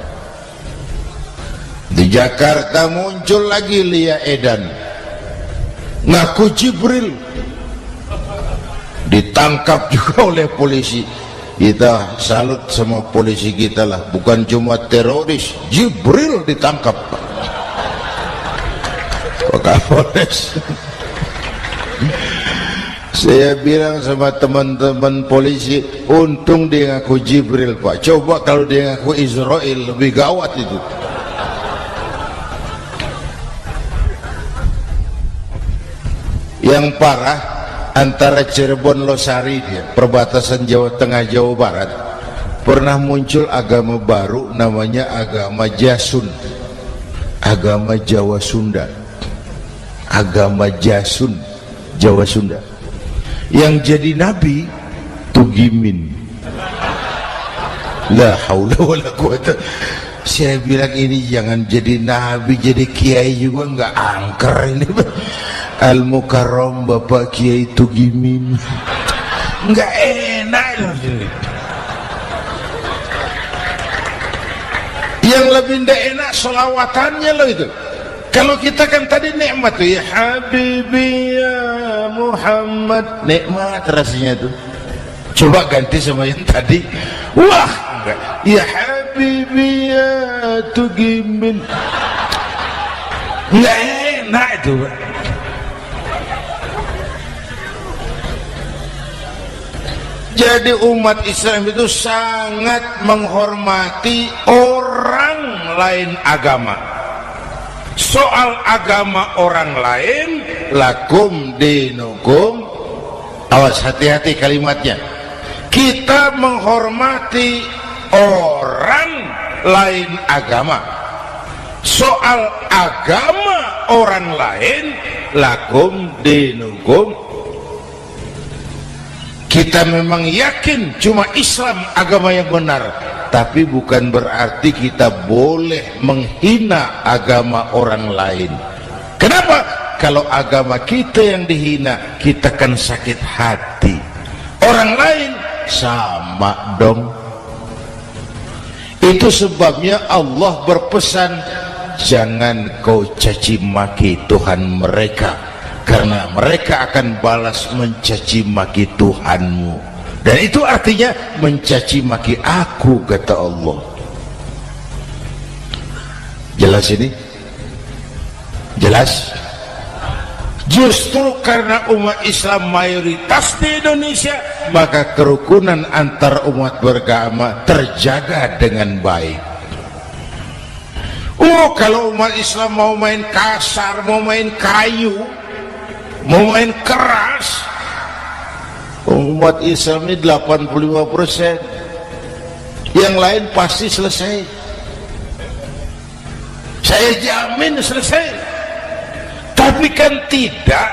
Di Jakarta muncul lagi Lia Edan, ngaku Jibril, ditangkap juga oleh polisi. Kita salut sama polisi kita lah, bukan cuma teroris, Jibril ditangkap Pak Kapolres. Saya bilang sama teman-teman polisi, untung dia ngaku Jibril, Pak. Coba kalau dia ngaku Israel, lebih gawat itu. Yang parah, antara Cirebon Losari, perbatasan Jawa Tengah Jawa Barat, pernah muncul agama baru namanya agama Jasun, agama Jawa Sunda, agama Jasun Jawa Sunda. Yang jadi nabi Tugimin. La haula wala quwata. Saya bilang ini jangan jadi nabi, jadi kiai juga nggak angker ini. Al-Mukarram Bapak Kiai Tugimin, nggak enak loh. Yang lebih nggak enak solawatannya loh itu. Kalau kita kan tadi nikmat tuh, ya Habibi ya Muhammad, nikmat rasanya tuh. Coba ganti sama yang tadi, wah enggak, ya Habibi ya Tugimin, nggak enak itu, Pak. Jadi umat Islam itu sangat menghormati orang lain agama. Soal agama orang lain, lakum dinukum, awas hati-hati kalimatnya. Kita menghormati orang lain agama. Soal agama orang lain, lakum dinukum. Kita memang yakin cuma Islam agama yang benar, tapi bukan berarti kita boleh menghina agama orang lain. Kenapa? Kalau agama kita yang dihina, kita kan sakit hati. Orang lain sama dong. Itu sebabnya Allah berpesan, jangan kau caci maki Tuhan mereka, karena mereka akan balas mencaci maki Tuhanmu. Dan itu artinya mencaci maki aku, kata Allah. Jelas ini? Jelas? Justru karena umat Islam mayoritas di Indonesia, maka kerukunan antar umat beragama terjaga dengan baik. Oh, kalau umat Islam mau main kasar, mau main kayu, mau main keras, Umat Islam ini 85%, yang lain pasti selesai. Saya jamin selesai. Tapi kan tidak.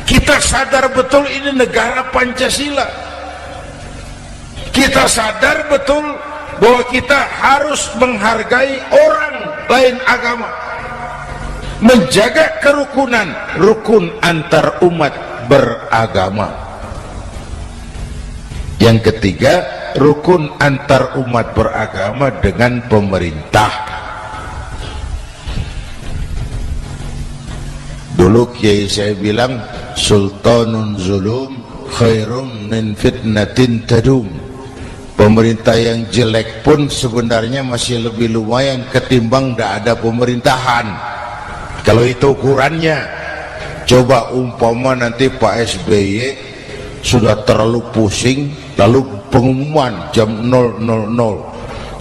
Kita sadar betul ini negara Pancasila. Kita sadar betul bahwa kita harus menghargai orang lain agama, menjaga kerukunan, rukun antar umat beragama. Yang ketiga, rukun antar umat beragama dengan pemerintah. Dulu kiai saya bilang, sultanun zulum khairum min fitnatin tadum. Pemerintah yang jelek pun sebenarnya masih lebih lumayan ketimbang tidak ada pemerintahan. Kalau itu ukurannya. Coba umpama nanti Pak SBY sudah terlalu pusing, lalu pengumuman jam 000,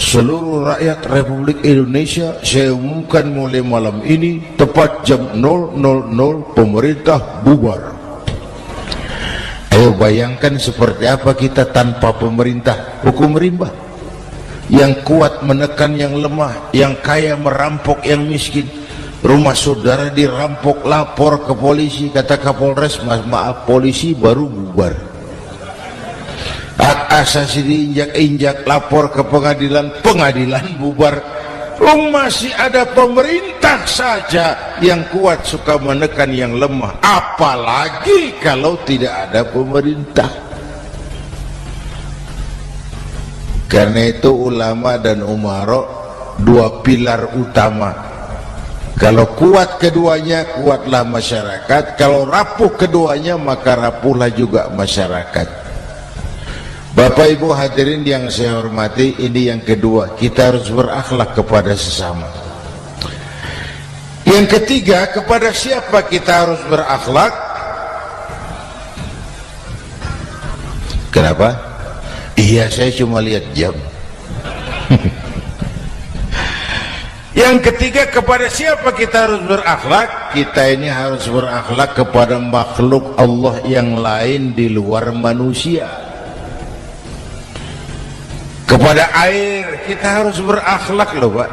seluruh rakyat Republik Indonesia saya umumkan mulai malam ini tepat jam 000 pemerintah bubar. Ayo bayangkan seperti apa kita tanpa pemerintah. Hukum rimba, yang kuat menekan yang lemah, yang kaya merampok yang miskin. Rumah saudara dirampok, lapor ke polisi, kata Kapolres, maaf polisi baru bubar. Hak asasi diinjak-injak, lapor ke pengadilan, pengadilan bubar. Masih ada pemerintah saja yang kuat suka menekan yang lemah, apalagi kalau tidak ada pemerintah. Karena itu ulama dan umara dua pilar utama. Kalau kuat keduanya, kuatlah masyarakat. Kalau rapuh keduanya, maka rapuhlah juga masyarakat. Bapak Ibu hadirin yang saya hormati, ini yang kedua, kita harus berakhlak kepada sesama. Yang ketiga, kepada siapa kita harus berakhlak? Kenapa? Iya, saya cuma lihat jam. Yang ketiga, kepada siapa kita harus berakhlak? Kita ini harus berakhlak kepada makhluk Allah yang lain di luar manusia. Kepada air kita harus berakhlak loh Pak.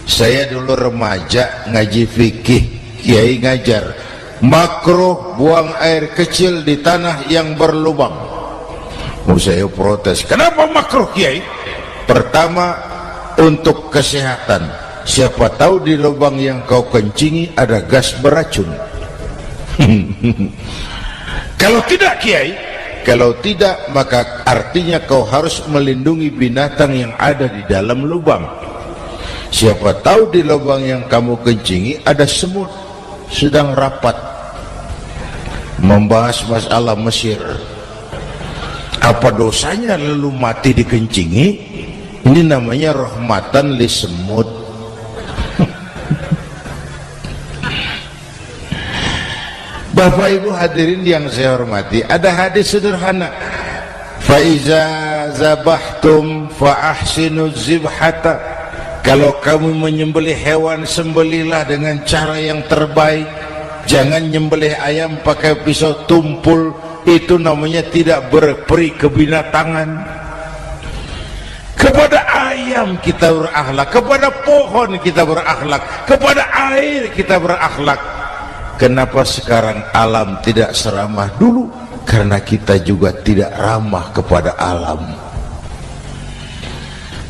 Saya dulu remaja ngaji fikih, kiai ngajar makruh buang air kecil di tanah yang berlubang. Saya protes, kenapa makruh kiai? Pertama, untuk kesehatan. Siapa tahu di lubang yang kau kencingi ada gas beracun. Kalau tidak kiai, kalau tidak maka artinya kau harus melindungi binatang yang ada di dalam lubang. Siapa tahu di lubang yang kamu kencingi ada semut sedang rapat membahas masalah Mesir. Apa dosanya lalu mati dikencingi? Ini namanya rahmatan li semut. Bapak Ibu hadirin yang saya hormati, ada hadis sederhana. Fa iza zabahtum fa ahsinu zibhata. Kalau kamu menyembelih hewan, sembelihlah dengan cara yang terbaik. Jangan nyembelih ayam pakai pisau tumpul, itu namanya tidak berperi kebinatangan. Kepada ayam kita berakhlak, kepada pohon kita berakhlak, kepada air kita berakhlak. Kenapa sekarang alam tidak seramah dulu? Karena kita juga tidak ramah kepada alam.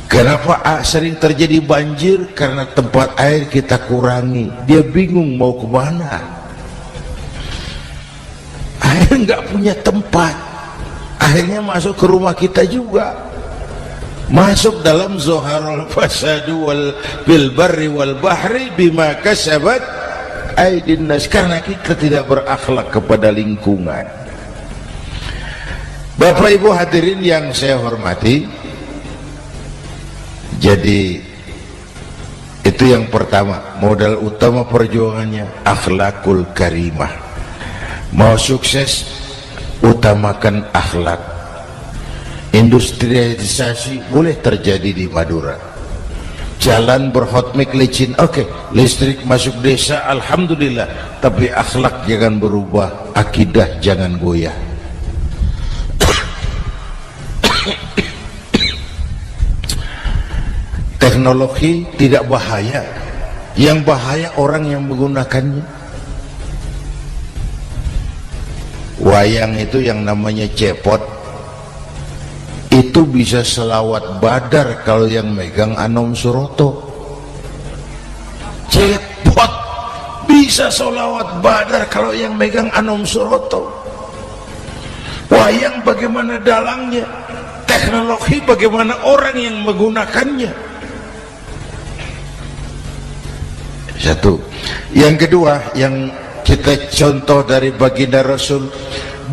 Kenapa sering terjadi banjir? Karena tempat air kita kurangi. Dia bingung mau kemana. Air nggak punya tempat, akhirnya masuk ke rumah kita juga. Masuk dalam zuharul fasadu bil barri wal bahri bima kasabat aydin nas, karena kita tidak berakhlak kepada lingkungan. Bapak Ibu hadirin yang saya hormati, jadi itu yang pertama, modal utama perjuangannya akhlakul karimah. Mau sukses, utamakan akhlak. Industrialisasi boleh terjadi di Madura, jalan berhotmik licin, oke, listrik masuk desa, alhamdulillah, tapi akhlak jangan berubah, akidah jangan goyah. Teknologi tidak bahaya, yang bahaya orang yang menggunakannya. Wayang itu yang namanya cepot itu bisa selawat badar kalau yang megang Anom Suroto. Cepot bisa selawat badar kalau yang megang Anom Suroto. Wayang bagaimana dalangnya, teknologi bagaimana orang yang menggunakannya. Satu. Yang kedua, yang kita contoh dari baginda Rasul,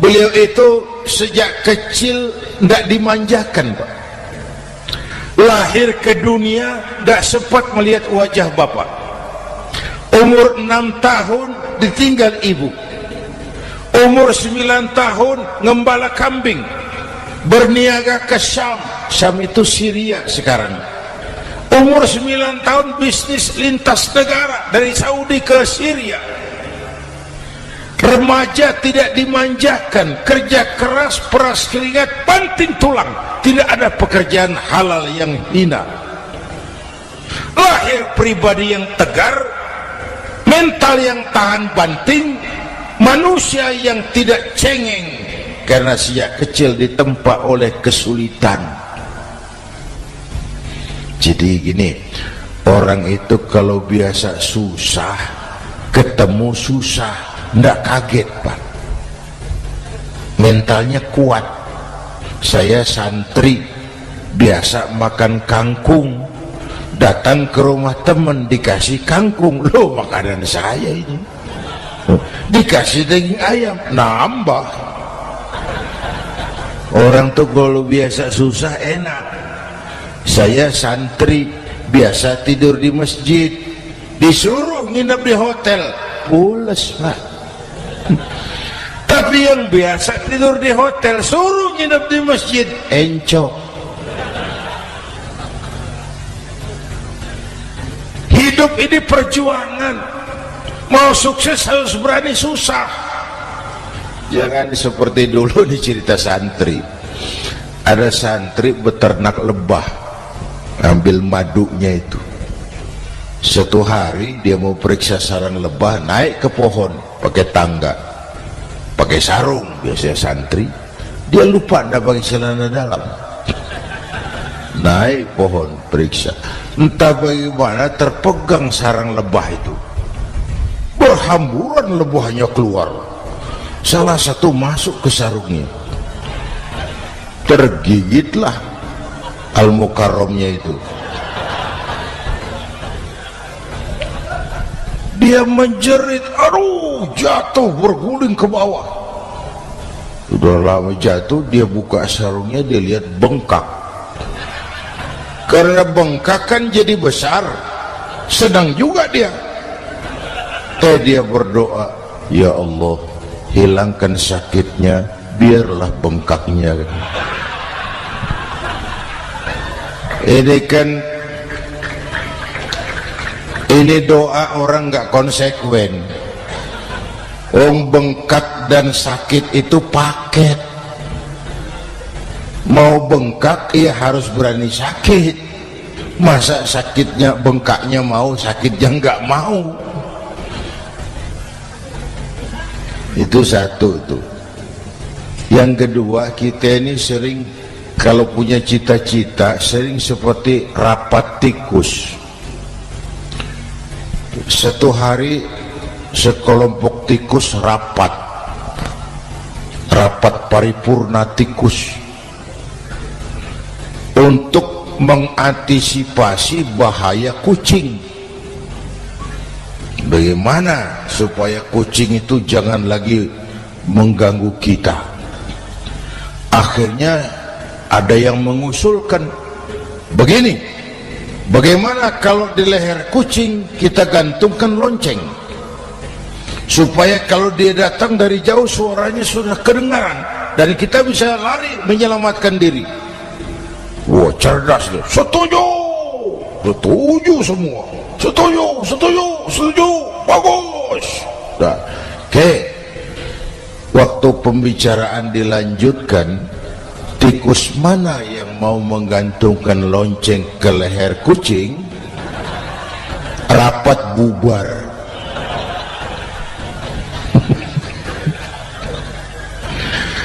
beliau itu sejak kecil tidak dimanjakan, Pak. Lahir ke dunia tidak sempat melihat wajah bapak. Umur 6 tahun ditinggal ibu. Umur 9 tahun ngembala kambing, berniaga ke Syam. Syam itu Syria sekarang. Umur 9 tahun bisnis lintas negara dari Saudi ke Syria. Remaja tidak dimanjakan, kerja keras, peras keringat, banting tulang, tidak ada pekerjaan halal yang hina. Lahir pribadi yang tegar, mental yang tahan banting, manusia yang tidak cengeng karena sejak kecil ditempa oleh kesulitan. Jadi gini, orang itu kalau biasa susah, ketemu susah, ndak kaget, Pak. Mentalnya kuat. Saya santri biasa makan kangkung, datang ke rumah teman dikasih kangkung, loh makanan saya ini, dikasih daging ayam, nambah. Orang tuh kalau biasa susah enak. Saya santri biasa tidur di masjid, disuruh nginep di hotel, pules, Pak. Tapi yang biasa tidur di hotel suruh nginep di masjid, encok. Hidup ini perjuangan, mau sukses harus berani susah. Jangan seperti dulu di cerita santri, ada santri beternak lebah, ambil madunya itu. Satu hari dia mau periksa sarang lebah, naik ke pohon pakai tangga, pakai sarung, biasanya santri. Dia lupa tidak pakai celana dalam, naik pohon periksa, entah bagaimana terpegang sarang lebah itu, berhamburan lebahnya keluar, salah satu masuk ke sarungnya, tergigitlah Al-Mukarramnya itu. Dia menjerit, aduh, jatuh, berguling ke bawah. Sudah lama jatuh, dia buka sarungnya, dia lihat bengkak. Karena bengkak kan jadi besar, senang juga dia. Dia berdoa, ya Allah, hilangkan sakitnya, biarlah bengkaknya. Ini kan, ini doa orang nggak konsekuen. Bengkak dan sakit itu paket. Mau bengkak ya harus berani sakit. Masa sakitnya bengkaknya mau, sakitnya nggak mau. Itu satu tuh. Yang kedua, kita ini sering kalau punya cita-cita sering seperti rapat tikus. Satu hari sekelompok tikus rapat paripurna tikus untuk mengantisipasi bahaya kucing. Bagaimana supaya kucing itu jangan lagi mengganggu kita? Akhirnya ada yang mengusulkan begini, bagaimana kalau di leher kucing kita gantungkan lonceng, supaya kalau dia datang dari jauh suaranya sudah kedengaran dan kita bisa lari menyelamatkan diri. Wah, cerdas tuh. Setuju. setuju semua, setuju, bagus. Nah, oke. Waktu pembicaraan dilanjutkan, tikus mana yang mau menggantungkan lonceng ke leher kucing? Rapat bubar.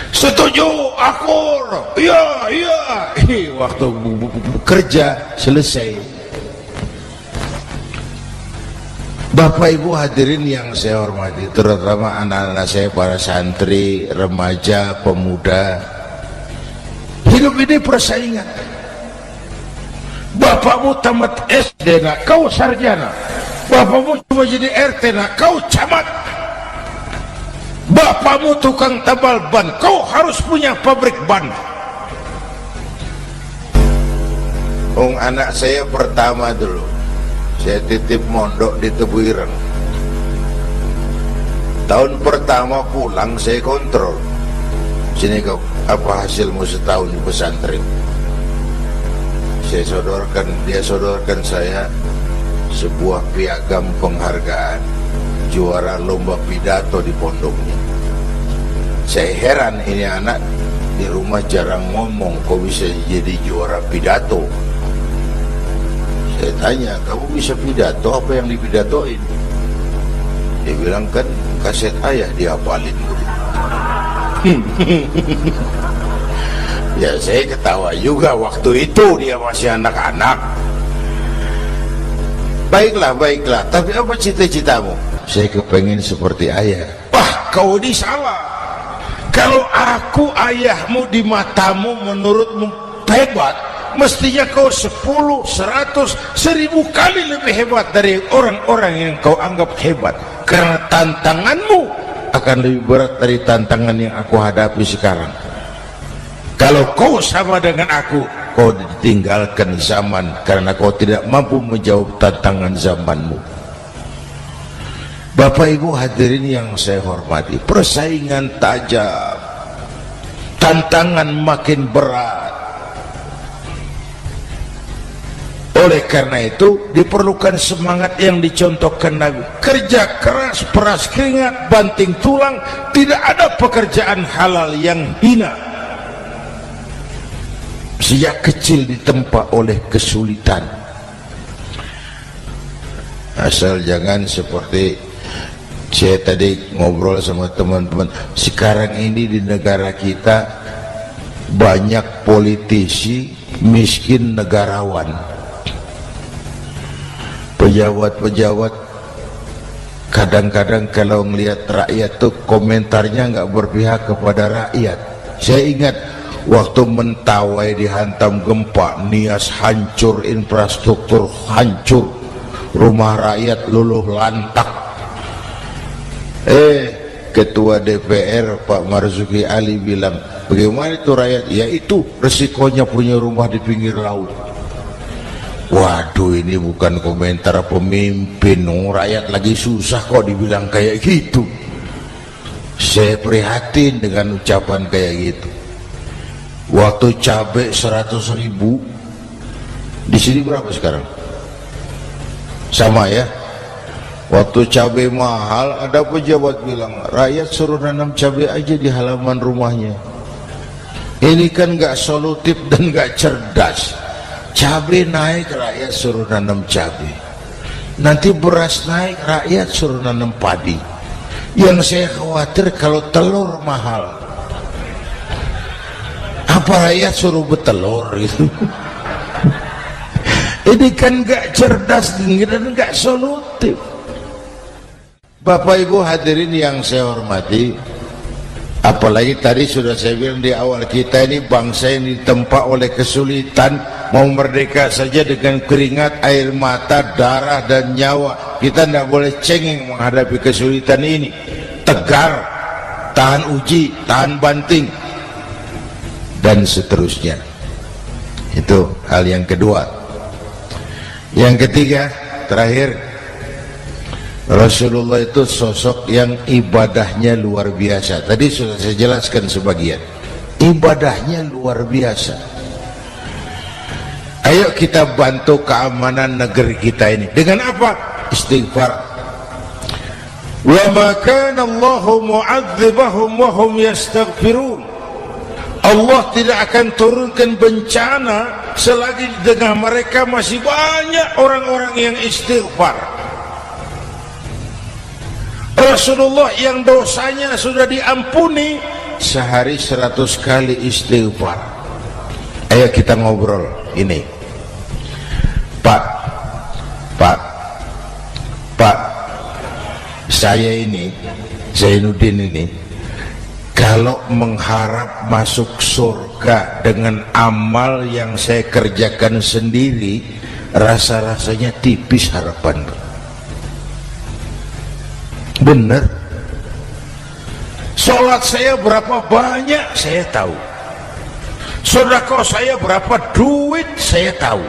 Setuju, akur. Iya. Waktu kerja selesai. Bapak Ibu hadirin yang saya hormati, terutama anak-anak saya, para santri, remaja, pemuda. Hidup ini persaingan. Bapakmu tamat SD nak, kau sarjana. Bapakmu cuma jadi RT nak, kau camat. Bapakmu tukang tambal ban, kau harus punya pabrik ban. Anak saya pertama dulu, saya titip mondok di Tebu Ireng. Tahun pertama pulang saya kontrol, sini kau, apa hasilmu setahun di pesantren? Dia sodorkan saya sebuah piagam penghargaan juara lomba pidato di pondoknya. Saya heran, ini anak di rumah jarang ngomong, kok bisa jadi juara pidato? Saya tanya, kamu bisa pidato, apa yang dipidatoin? Dia bilang, kan kaset ayah dihafalin. Ya saya ketawa juga, waktu itu dia masih anak-anak. Baiklah, tapi apa cita-citamu? Saya kepengen seperti ayah. Wah, kau ini salah. Kalau aku ayahmu di matamu menurutmu hebat, mestinya kau 10, 100, 1000 kali lebih hebat dari orang-orang yang kau anggap hebat. Karena tantanganmu akan lebih berat dari tantangan yang aku hadapi sekarang. Kalau kau sama dengan aku, kau ditinggalkan zaman karena kau tidak mampu menjawab tantangan zamanmu. Bapak Ibu hadirin yang saya hormati, persaingan tajam, tantangan makin berat. Oleh karena itu diperlukan semangat yang dicontohkan Nabi. Kerja keras, peras keringat, banting tulang. Tidak ada pekerjaan halal yang hina. Sejak kecil ditempa oleh kesulitan. Asal jangan seperti saya tadi ngobrol sama teman-teman, sekarang ini di negara kita banyak politisi miskin negarawan. Pejabat-pejabat kadang-kadang kalau melihat rakyat tuh komentarnya nggak berpihak kepada rakyat. Saya ingat waktu Mentawai dihantam gempa, Nias hancur, infrastruktur hancur, rumah rakyat luluh lantak. Ketua DPR Pak Marzuki Ali bilang, bagaimana itu rakyat? Ya itu resikonya punya rumah di pinggir laut. Waduh, ini bukan komentar pemimpin, rakyat lagi susah kok dibilang kayak gitu. Saya prihatin dengan ucapan kayak gitu. Waktu cabai 100.000, di sini berapa sekarang? Sama ya. Waktu cabai mahal, ada pejabat bilang, rakyat suruh nanam cabai aja di halaman rumahnya. Ini kan gak solutif dan gak cerdas. Cabai naik, rakyat suruh nanam cabai. Nanti beras naik, rakyat suruh nanam padi. Yang saya khawatir kalau telur mahal, apa rakyat suruh bertelur gitu? Ini kan gak cerdas dan gak solutif. Bapak Ibu hadirin yang saya hormati, apalagi tadi sudah saya bilang di awal, kita ini bangsa yang ditempa oleh kesulitan. Mau merdeka saja dengan keringat, air mata, darah dan nyawa. Kita tidak boleh cengeng menghadapi kesulitan ini. Tegar, tahan uji, tahan banting, dan seterusnya. Itu hal yang kedua. Yang ketiga, terakhir, Rasulullah itu sosok yang ibadahnya luar biasa. Tadi sudah saya jelaskan sebagian. Ibadahnya luar biasa. Ayo Ayo kita bantu keamanan negeri kita ini dengan apa? Istighfar. Wa ma kana Allahu mu'adzibahum wa hum yastaghfirun. Allah tidak akan turunkan bencana selagi di tengah mereka masih banyak orang-orang yang istighfar. Rasulullah yang dosanya sudah diampuni sehari 100 kali istighfar. Ayo kita ngobrol ini. Pak, saya ini Zainuddin ini kalau mengharap masuk surga dengan amal yang saya kerjakan sendiri, rasa-rasanya tipis harapan. Benar. Sholat saya berapa banyak saya tahu, sedekah saya berapa duit saya tahu,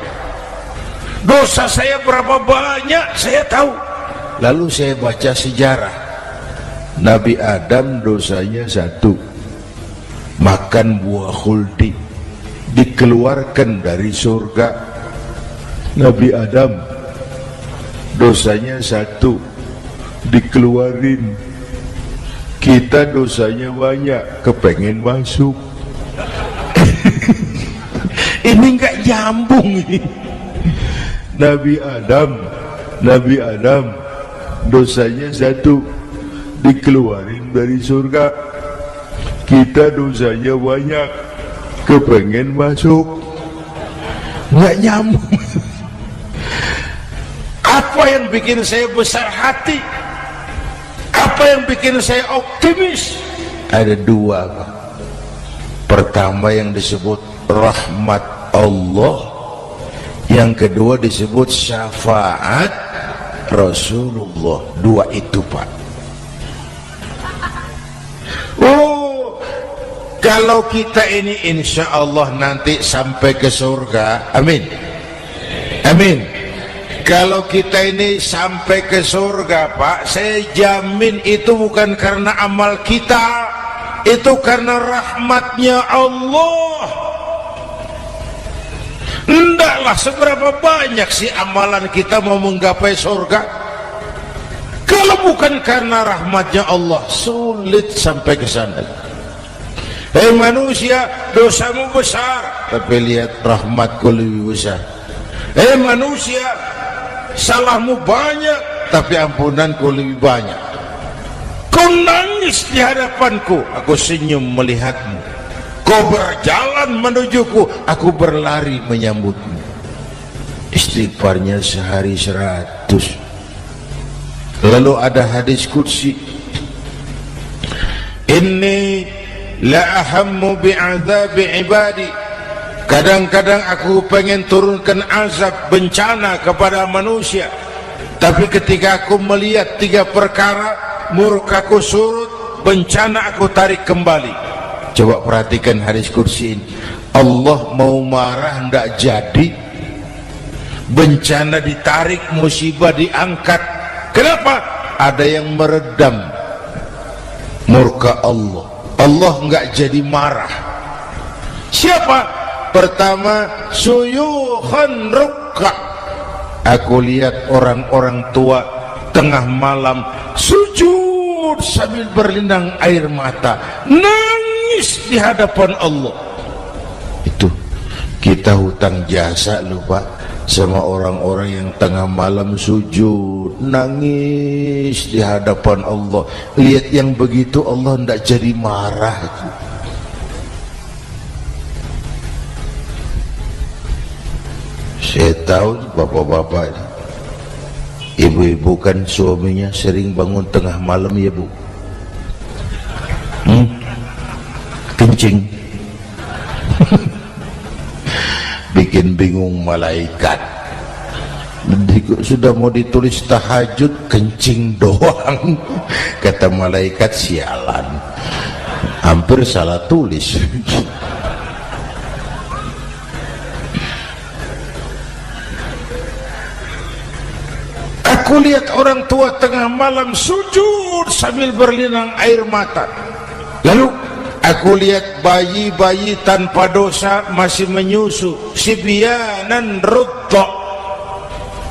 dosa saya berapa banyak saya tahu. Lalu saya baca sejarah, Nabi Adam dosanya 1, makan buah khuldi, dikeluarkan dari surga. Nabi Adam dosanya 1, dikeluarin. Kita dosanya banyak, kepengen masuk. Ini enggak nyambung ini. Nabi Adam dosanya 1, dikeluarin dari surga. Kita dosanya banyak, kepengen masuk. Enggak nyambung. Apa yang bikin saya besar hati? Apa yang bikin saya optimis? Ada 2, Pak. Pertama yang disebut rahmat Allah, yang kedua disebut syafaat Rasulullah. 2 itu, Pak. Oh, kalau kita ini insya Allah nanti sampai ke surga, amin, amin. Kalau kita ini sampai ke surga, Pak, saya jamin itu bukan karena amal kita, itu karena rahmatnya Allah. Hendaklah seberapa banyak sih amalan kita mau menggapai surga. Kalau bukan karena rahmatnya Allah, sulit sampai ke sana. Hei manusia, dosamu besar, tapi lihat rahmatku lebih besar. Hei manusia, salahmu banyak, tapi ampunanku lebih banyak. Kau nangis di hadapanku, aku senyum melihatmu. Kau berjalan menujuku, aku berlari menyambutmu. Istighfarnya sehari 100. Lalu ada hadis qudsi, inni la ahammu bi'adzabi ibadi. Kadang-kadang aku pengen turunkan azab bencana kepada manusia, tapi ketika aku melihat 3 perkara, murkaku surut, bencana aku tarik kembali. Coba perhatikan hadis kursi ini. Allah mau marah ndak jadi, bencana ditarik, musibah diangkat. Kenapa? Ada yang meredam murka Allah. Allah nggak jadi marah. Siapa? Pertama, suyukhan rukka. Aku lihat orang-orang tua tengah malam sujud sambil berlinang air mata, nangis di hadapan Allah. Itu kita hutang jasa lupa sama orang-orang yang tengah malam sujud nangis di hadapan Allah. Lihat yang begitu Allah tidak jadi marah. Saya tahu bapak-bapak, ibu-ibu kan suaminya sering bangun tengah malam ya Bu, kencing. Bikin bingung malaikat. Sudah mau ditulis tahajud, kencing doang. Kata malaikat, sialan, hampir salah tulis. Aku lihat orang tua tengah malam sujud sambil berlinang air mata. Lalu Aku lihat bayi-bayi tanpa dosa masih menyusu, sibyanan rutta.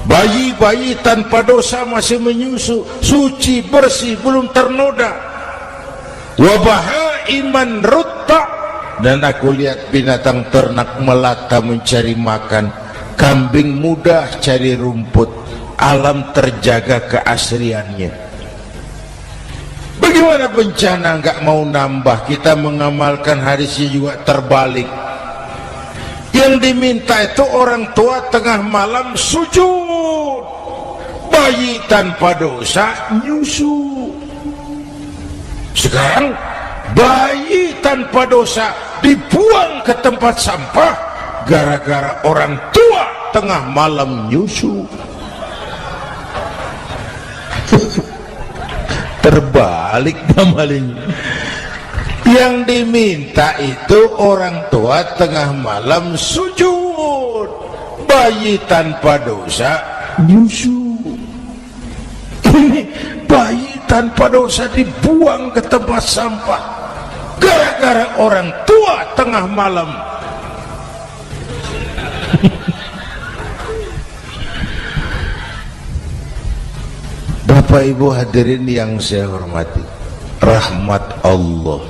Bayi-bayi tanpa dosa masih menyusu, suci bersih, belum ternoda. Wa bahaiman rutta. Dan aku lihat binatang ternak melata mencari makan, kambing muda cari rumput. Alam terjaga keasriannya. Bagaimana bencana nggak mau nambah, kita mengamalkan hadisnya juga terbalik. Yang diminta itu orang tua tengah malam sujud, bayi tanpa dosa nyusu. Sekarang bayi tanpa dosa dibuang ke tempat sampah gara-gara orang tua tengah malam nyusu. Terbalik namanya. Yang diminta itu orang tua tengah malam sujud, bayi tanpa dosa nyusu. Ini bayi tanpa dosa dibuang ke tempat sampah gara-gara orang tua tengah malam. Bapak Ibu hadirin yang saya hormati, rahmat Allah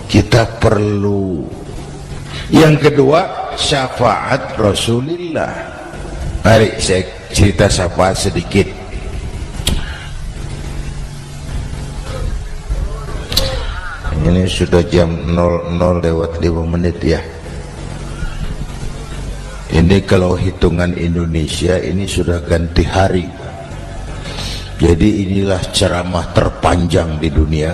kita perlu. Yang kedua, syafaat Rasulullah. Mari saya cerita syafaat sedikit. Ini sudah jam 00 lewat 5 menit ya. Ini kalau hitungan Indonesia ini sudah ganti hari. Jadi inilah ceramah terpanjang di dunia.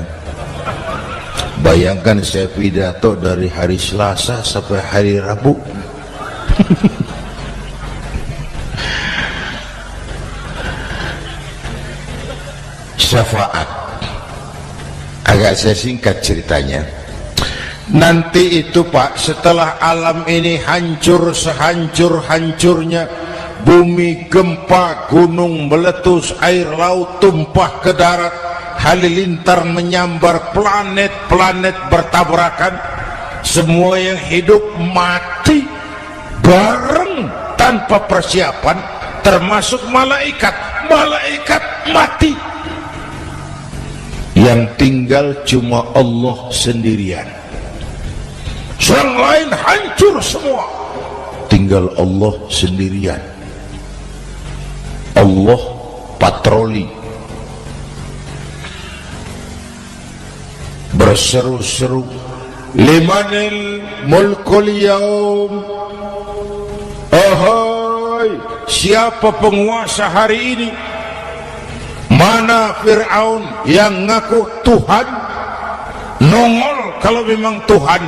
Bayangkan saya pidato dari hari Selasa sampai hari Rabu. Syafaat. Agak saya singkat ceritanya. Nanti itu Pak, setelah alam ini hancur sehancur-hancurnya, bumi gempa, gunung meletus, air laut tumpah ke darat, halilintar menyambar, planet-planet bertabrakan, semua yang hidup mati bareng tanpa persiapan, termasuk malaikat mati. Yang tinggal cuma Allah sendirian. Yang lain hancur semua, tinggal Allah sendirian. Allah patroli, berseru-seru, limanil mulkul yaum. Ahai, siapa penguasa hari ini? Mana Fir'aun yang ngaku Tuhan? Nongol kalau memang Tuhan.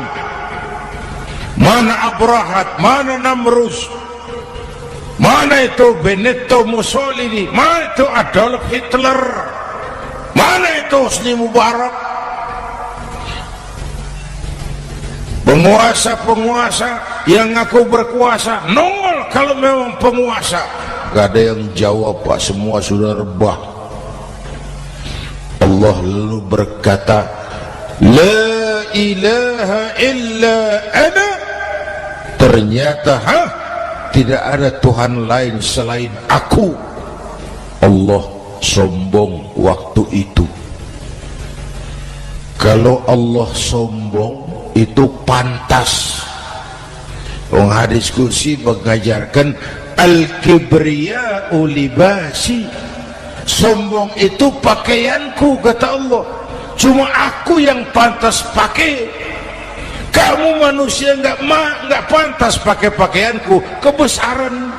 Mana Abrahat? Mana Namrus? Mana itu Benito Mussolini? Mana itu Adolf Hitler? Mana itu Hosni Mubarak? Penguasa-penguasa yang ngaku berkuasa, nongol kalau memang penguasa. Gak ada yang jawab Pak, semua sudah rebah. Allah lalu berkata, la ilaha illa ana. Ternyata tidak ada Tuhan lain selain aku. Allah sombong waktu itu. Kalau Allah sombong itu pantas. Hadis kursi mengajarkan al-kibriya'u libasi. Sombong itu pakaianku, kata Allah. Cuma aku yang pantas pakai. Kamu manusia nggak pantas pakai pakaianku, kebesaran.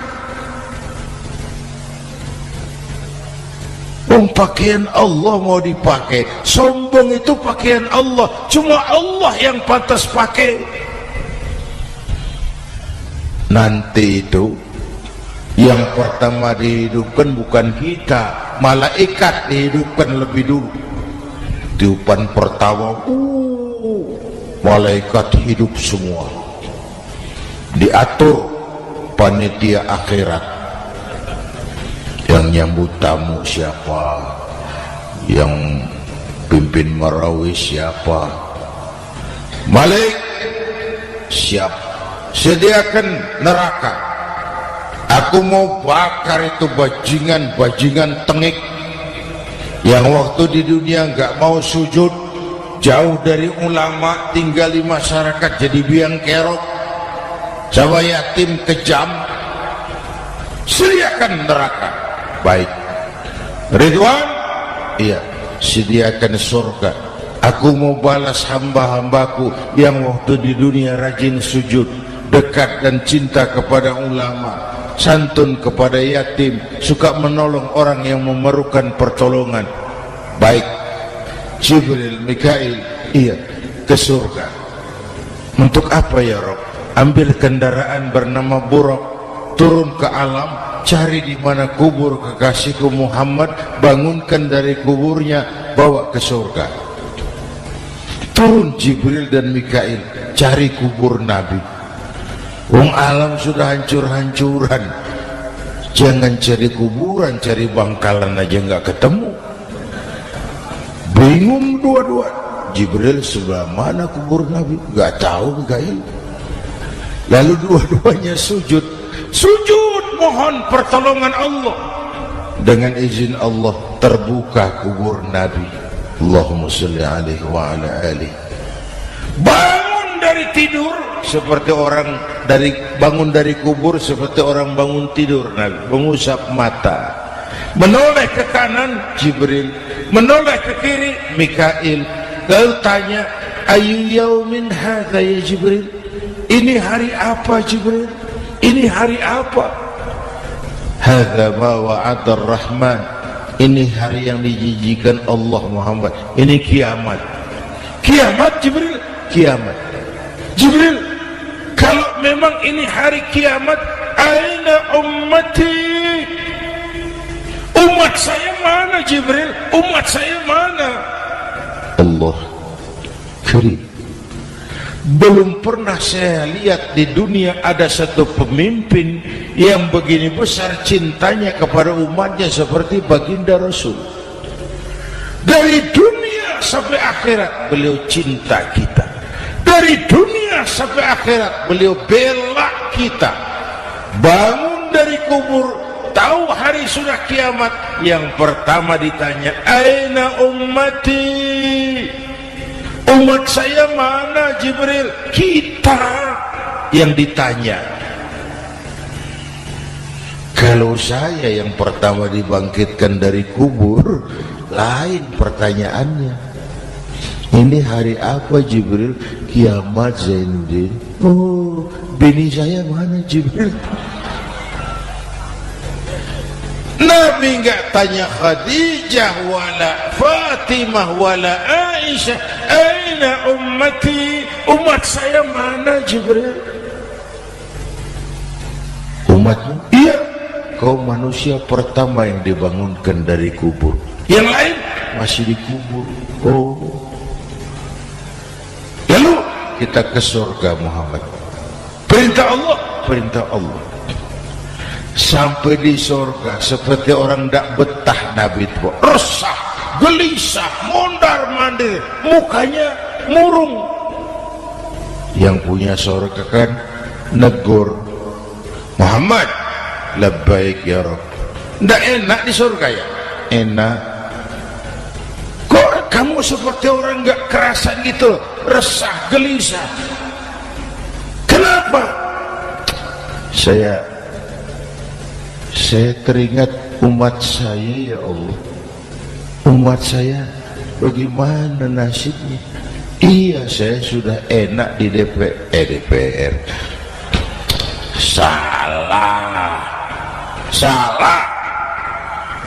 Pakaian Allah mau dipakai. Sombong itu pakaian Allah, cuma Allah yang pantas pakai. Nanti itu yang pertama dihidupkan bukan kita, malaikat dihidupkan lebih dulu. Tiupan pertama, malaikat hidup semua. Diatur panitia akhirat. Yang nyambut tamu siapa, yang pimpin marawis siapa, Malik, siap, sediakan neraka. Aku mau bakar itu bajingan tengik yang waktu di dunia nggak mau sujud, jauh dari ulama, tinggal di masyarakat jadi biang kerok, sama yatim kejam. Sediakan neraka. Baik. Ridwan, iya, sediakan surga. Aku mau balas hamba-hambaku yang waktu di dunia rajin sujud, dekat dan cinta kepada ulama, santun kepada yatim, suka menolong orang yang memerlukan pertolongan. Baik. Jibril, Mikail, iya, ke surga. Untuk apa ya Rob? Ambil kendaraan bernama Buraq, turun ke alam, cari di mana kubur kekasihku Muhammad, bangunkan dari kuburnya, bawa ke surga. Turun Jibril dan Mikail, cari kubur Nabi. Wong alam sudah hancur-hancuran, jangan cari kuburan, cari bangkalan aja nggak ketemu. Bingung dua-dua. Jibril, sebelah mana kubur Nabi? Nggak tahu Mikail. Lalu dua-duanya sujud mohon pertolongan Allah. Dengan izin Allah terbuka kubur Nabi. Allahumma sholli alaihi wa ala alihi. Bangun dari tidur seperti orang bangun dari kubur, seperti orang bangun tidur. Nabi mengusap mata, menoleh ke kanan Jibril, menoleh ke kiri Mikail. Lalu tanya, ayu yaumin hadza ya Jibril? Ini hari apa Jibril? Ini hari apa? Hadza ma wa'ada ar-Rahman. Ini hari yang dijanjikan Allah Muhammad. Ini kiamat. Kiamat Jibril? Kiamat. Jibril, kalau memang ini hari kiamat, aina ummati? Umat saya mana Jibril? Umat saya mana? Allah karim. Belum pernah saya lihat di dunia ada satu pemimpin yang begini besar cintanya kepada umatnya seperti baginda Rasul. Dari dunia sampai akhirat beliau cinta kita. Dari dunia sampai akhirat beliau bela kita. Bangun dari kubur, tahu hari sudah kiamat, yang pertama ditanya, aina ummati? Umat saya mana Jibril? Kita yang ditanya. Kalau saya yang pertama dibangkitkan dari kubur, lain pertanyaannya. Ini hari apa Jibril? Kiamat Zainuddin. Oh, bini saya mana Jibril? Nabi enggak tanya Khadijah wala Fatimah wala Aisyah, aina ummati? Umat saya mana Jibril? Umatmu? Iya, kau manusia pertama yang dibangunkan dari kubur. Yang lain masih di kubur. Oh. Lalu kita ke surga Muhammad. Perintah Allah, perintah Allah. Sampai di surga seperti orang tidak betah Nabi itu, resah, gelisah, mondar-mandir, mukanya murung. Yang punya surga kan negur, Muhammad, labbaik ya Rabb. Tidak enak di surga ya? Enak. Kok kamu seperti orang nggak kerasan gitu, resah, gelisah? Kenapa? Saya teringat umat saya ya Allah. Umat saya bagaimana nasibnya? Iya, saya sudah enak di DPR. Salah.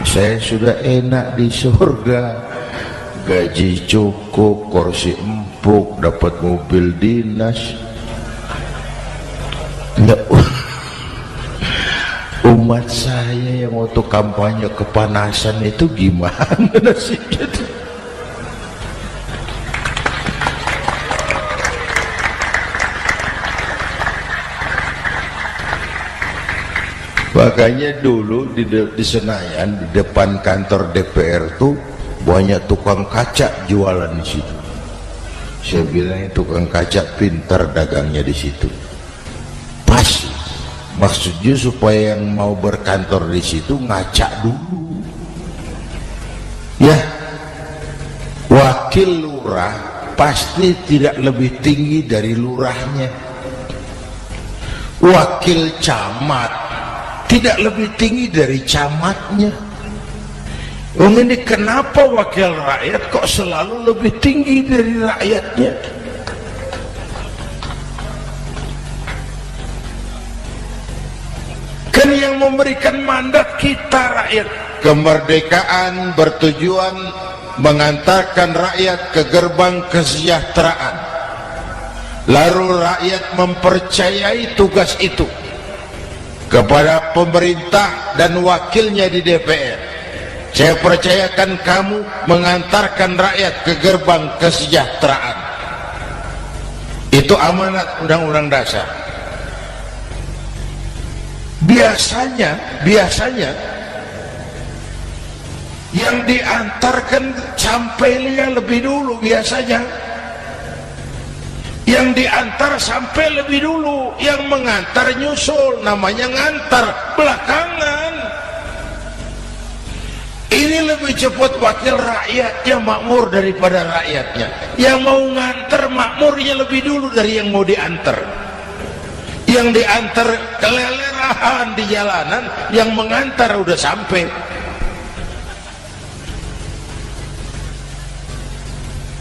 Saya sudah enak di surga, gaji cukup, kursi empuk, dapat mobil dinas. Nggak. Umat saya yang waktu kampanye kepanasan itu gimana nasibnya? Makanya dulu di Senayan, di depan kantor DPR tuh banyak tukang kaca jualan di situ. Saya bilang tukang kaca pintar dagangnya di situ. Pas. Maksudnya supaya yang mau berkantor di situ ngaca dulu. Ya, wakil lurah pasti tidak lebih tinggi dari lurahnya. Wakil camat tidak lebih tinggi dari camatnya. Ini kenapa wakil rakyat kok selalu lebih tinggi dari rakyatnya? Kan yang memberikan mandat kita rakyat. Kemerdekaan bertujuan mengantarkan rakyat ke gerbang kesejahteraan. Lalu rakyat mempercayai tugas itu kepada pemerintah dan wakilnya di DPR. Saya percayakan kamu mengantarkan rakyat ke gerbang kesejahteraan. Itu amanat Undang-Undang Dasar. Biasanya yang diantarkan sampai lebih dulu, biasanya yang diantar sampai lebih dulu, yang mengantar nyusul, namanya ngantar belakangan. Ini lebih cepat wakil rakyatnya makmur daripada rakyatnya. Yang mau ngantar makmurnya lebih dulu dari yang mau diantar. Yang diantar kelelerahan di jalanan, yang mengantar udah sampai.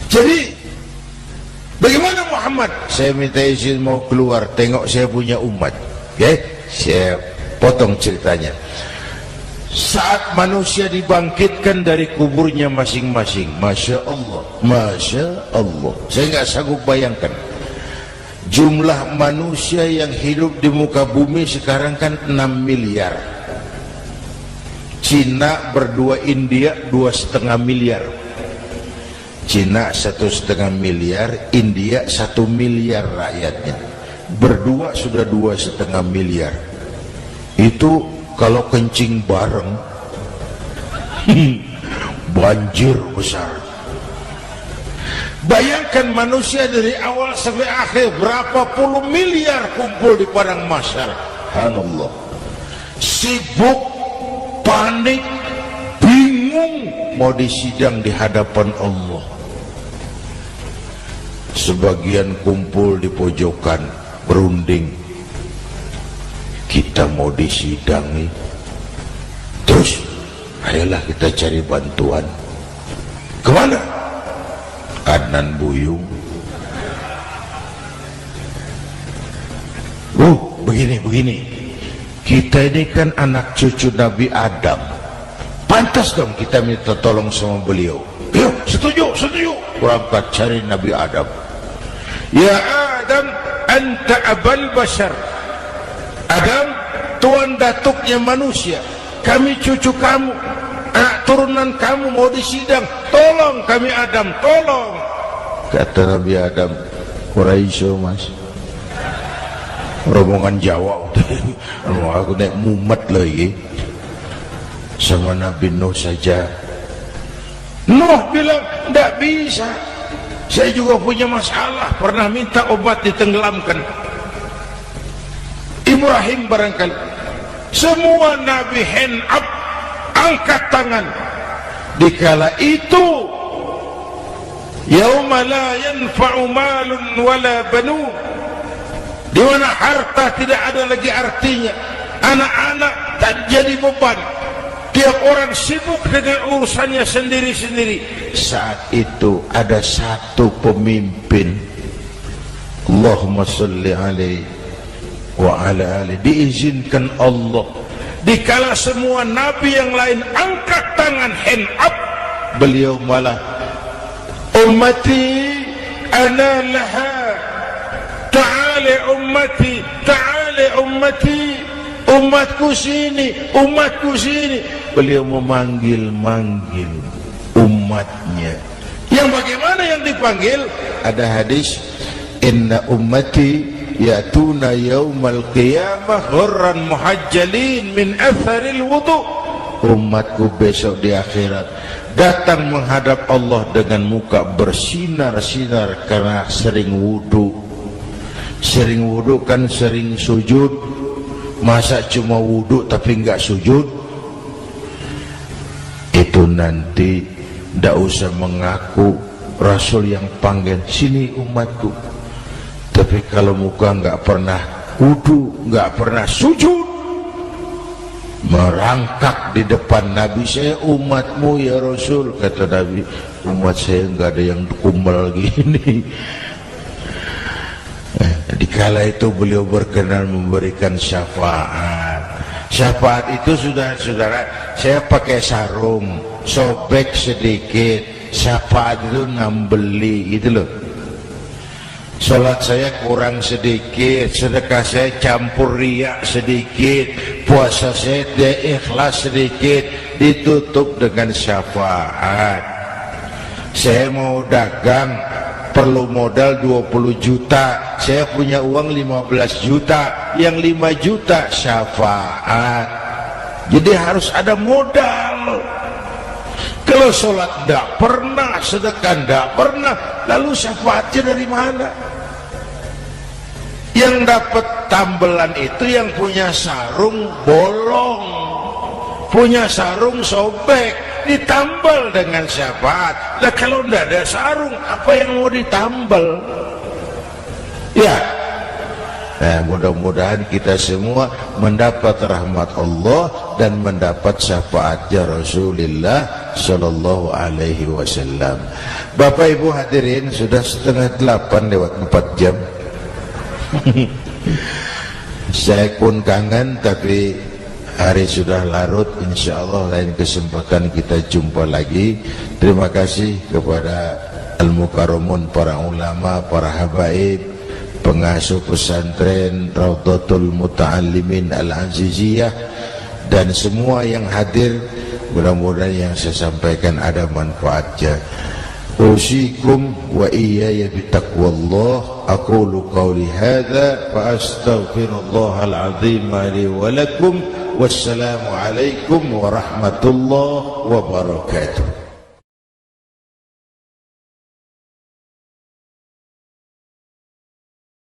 Jadi bagaimana Muhammad? Saya minta izin mau keluar, tengok saya punya umat. Okay? Saya potong ceritanya. Saat manusia dibangkitkan dari kuburnya masing-masing, Masya Allah, Masya Allah, saya nggak sanggup bayangkan jumlah manusia yang hidup di muka bumi sekarang kan 6 miliar. Cina berdua, India 2,5 miliar. Cina 1,5 miliar, India 1 miliar rakyatnya. Berdua sudah 2,5 miliar. Itu kalau kencing bareng banjir besar. Bayangkan manusia dari awal sampai akhir berapa puluh miliar kumpul di padang mahsyar. Subhanallah. Sibuk, panik, bingung mau disidang di hadapan Allah. Sebagian kumpul di pojokan berunding, kita mau disidangi. Terus ayolah kita cari bantuan. Kemana? Adnan Buyung. Begini. Kita ini kan anak cucu Nabi Adam. Pantas dong kita minta tolong sama beliau. Yuk, setuju. Berangkat cari Nabi Adam. Ya Adam, anta abal bashar. Adam, tuan datuknya manusia. Kami cucu kamu, anak turunan kamu mau disidang. Tolong kami Adam, tolong. Kata Nabi Adam, Quraisy mas, rombongan Jawa. Aku naik mumet lagi sama Nabi Nuh saja. Nuh bilang, tidak bisa. Saya juga punya masalah, pernah minta obat ditenggelamkan. Ibrahim barangkali. Semua Nabi hand up, angkat tangan. Dikala itu yauma la yanfa'u malun wala banun, di mana harta tidak ada lagi artinya, anak-anak tak jadi beban, tiap orang sibuk dengan urusannya sendiri-sendiri. Saat itu ada satu pemimpin, Allahumma salli alaihi wa ala alihi, diizinkan Allah. Dikala semua nabi yang lain angkat tangan hand up, beliau malah ummati ana laha, ta'ali ummati, ta'ali ummati, umatku sini, umatku sini. Beliau memanggil-manggil umatnya. Yang bagaimana yang dipanggil? Ada hadis, inna ummati yatuna yaumal qiyamah ghurran muhajjalin min atharil wudu. umatku besok di akhirat datang menghadap Allah dengan muka bersinar-sinar karena sering wudu. Sering wudu kan sering sujud. Masa cuma wudu tapi enggak sujud? Itu nanti ndak usah mengaku Rasul yang panggil, sini umatku. Tapi kalau muka enggak pernah wudu, enggak pernah sujud, merangkak di depan Nabi, saya umatmu ya Rasul. Kata Nabi, umat saya enggak ada yang kumbal gini. Dikala itu beliau berkenan memberikan syafaat. Syafaat itu saudara-saudara, saya pakai sarung, sobek sedikit, syafaat itu ngambeli gitu loh. Salat saya kurang sedikit, sedekah saya campur riak sedikit, puasa saya tidak ikhlas sedikit, ditutup dengan syafaat. Saya mau dagang, perlu modal 20 juta, saya punya uang 15 juta, yang 5 juta syafaat. Jadi harus ada modal. Kalau sholat tidak pernah, sedekah tidak pernah, lalu syafaatnya dari mana? Yang dapat tambelan itu yang punya sarung bolong, punya sarung sobek, ditambal dengan syafaat. Nah kalau tidak ada sarung, apa yang mau ditambal? Ya, nah mudah-mudahan kita semua mendapat rahmat Allah dan mendapat syafaatnya Rasulullah Sallallahu Alaihi Wasallam. Bapak Ibu hadirin, sudah 7:30 lewat 4 jam. Saya pun kangen, tapi hari sudah larut. Insya Allah lain kesempatan kita jumpa lagi. Terima kasih kepada Al-Mukarramun, para ulama, para habaib, pengasuh pesantren Raudhatul Muta'allimin Al-Aziziyah, dan semua yang hadir. Mudah-mudahan yang saya sampaikan ada manfaatnya. Usikum wa iyaya bitaqwallah. Aqulu qawli hadza fa astaghfirullahal azim li wa lakum. Wassalamu alaikum warahmatullahi wabarakatuh.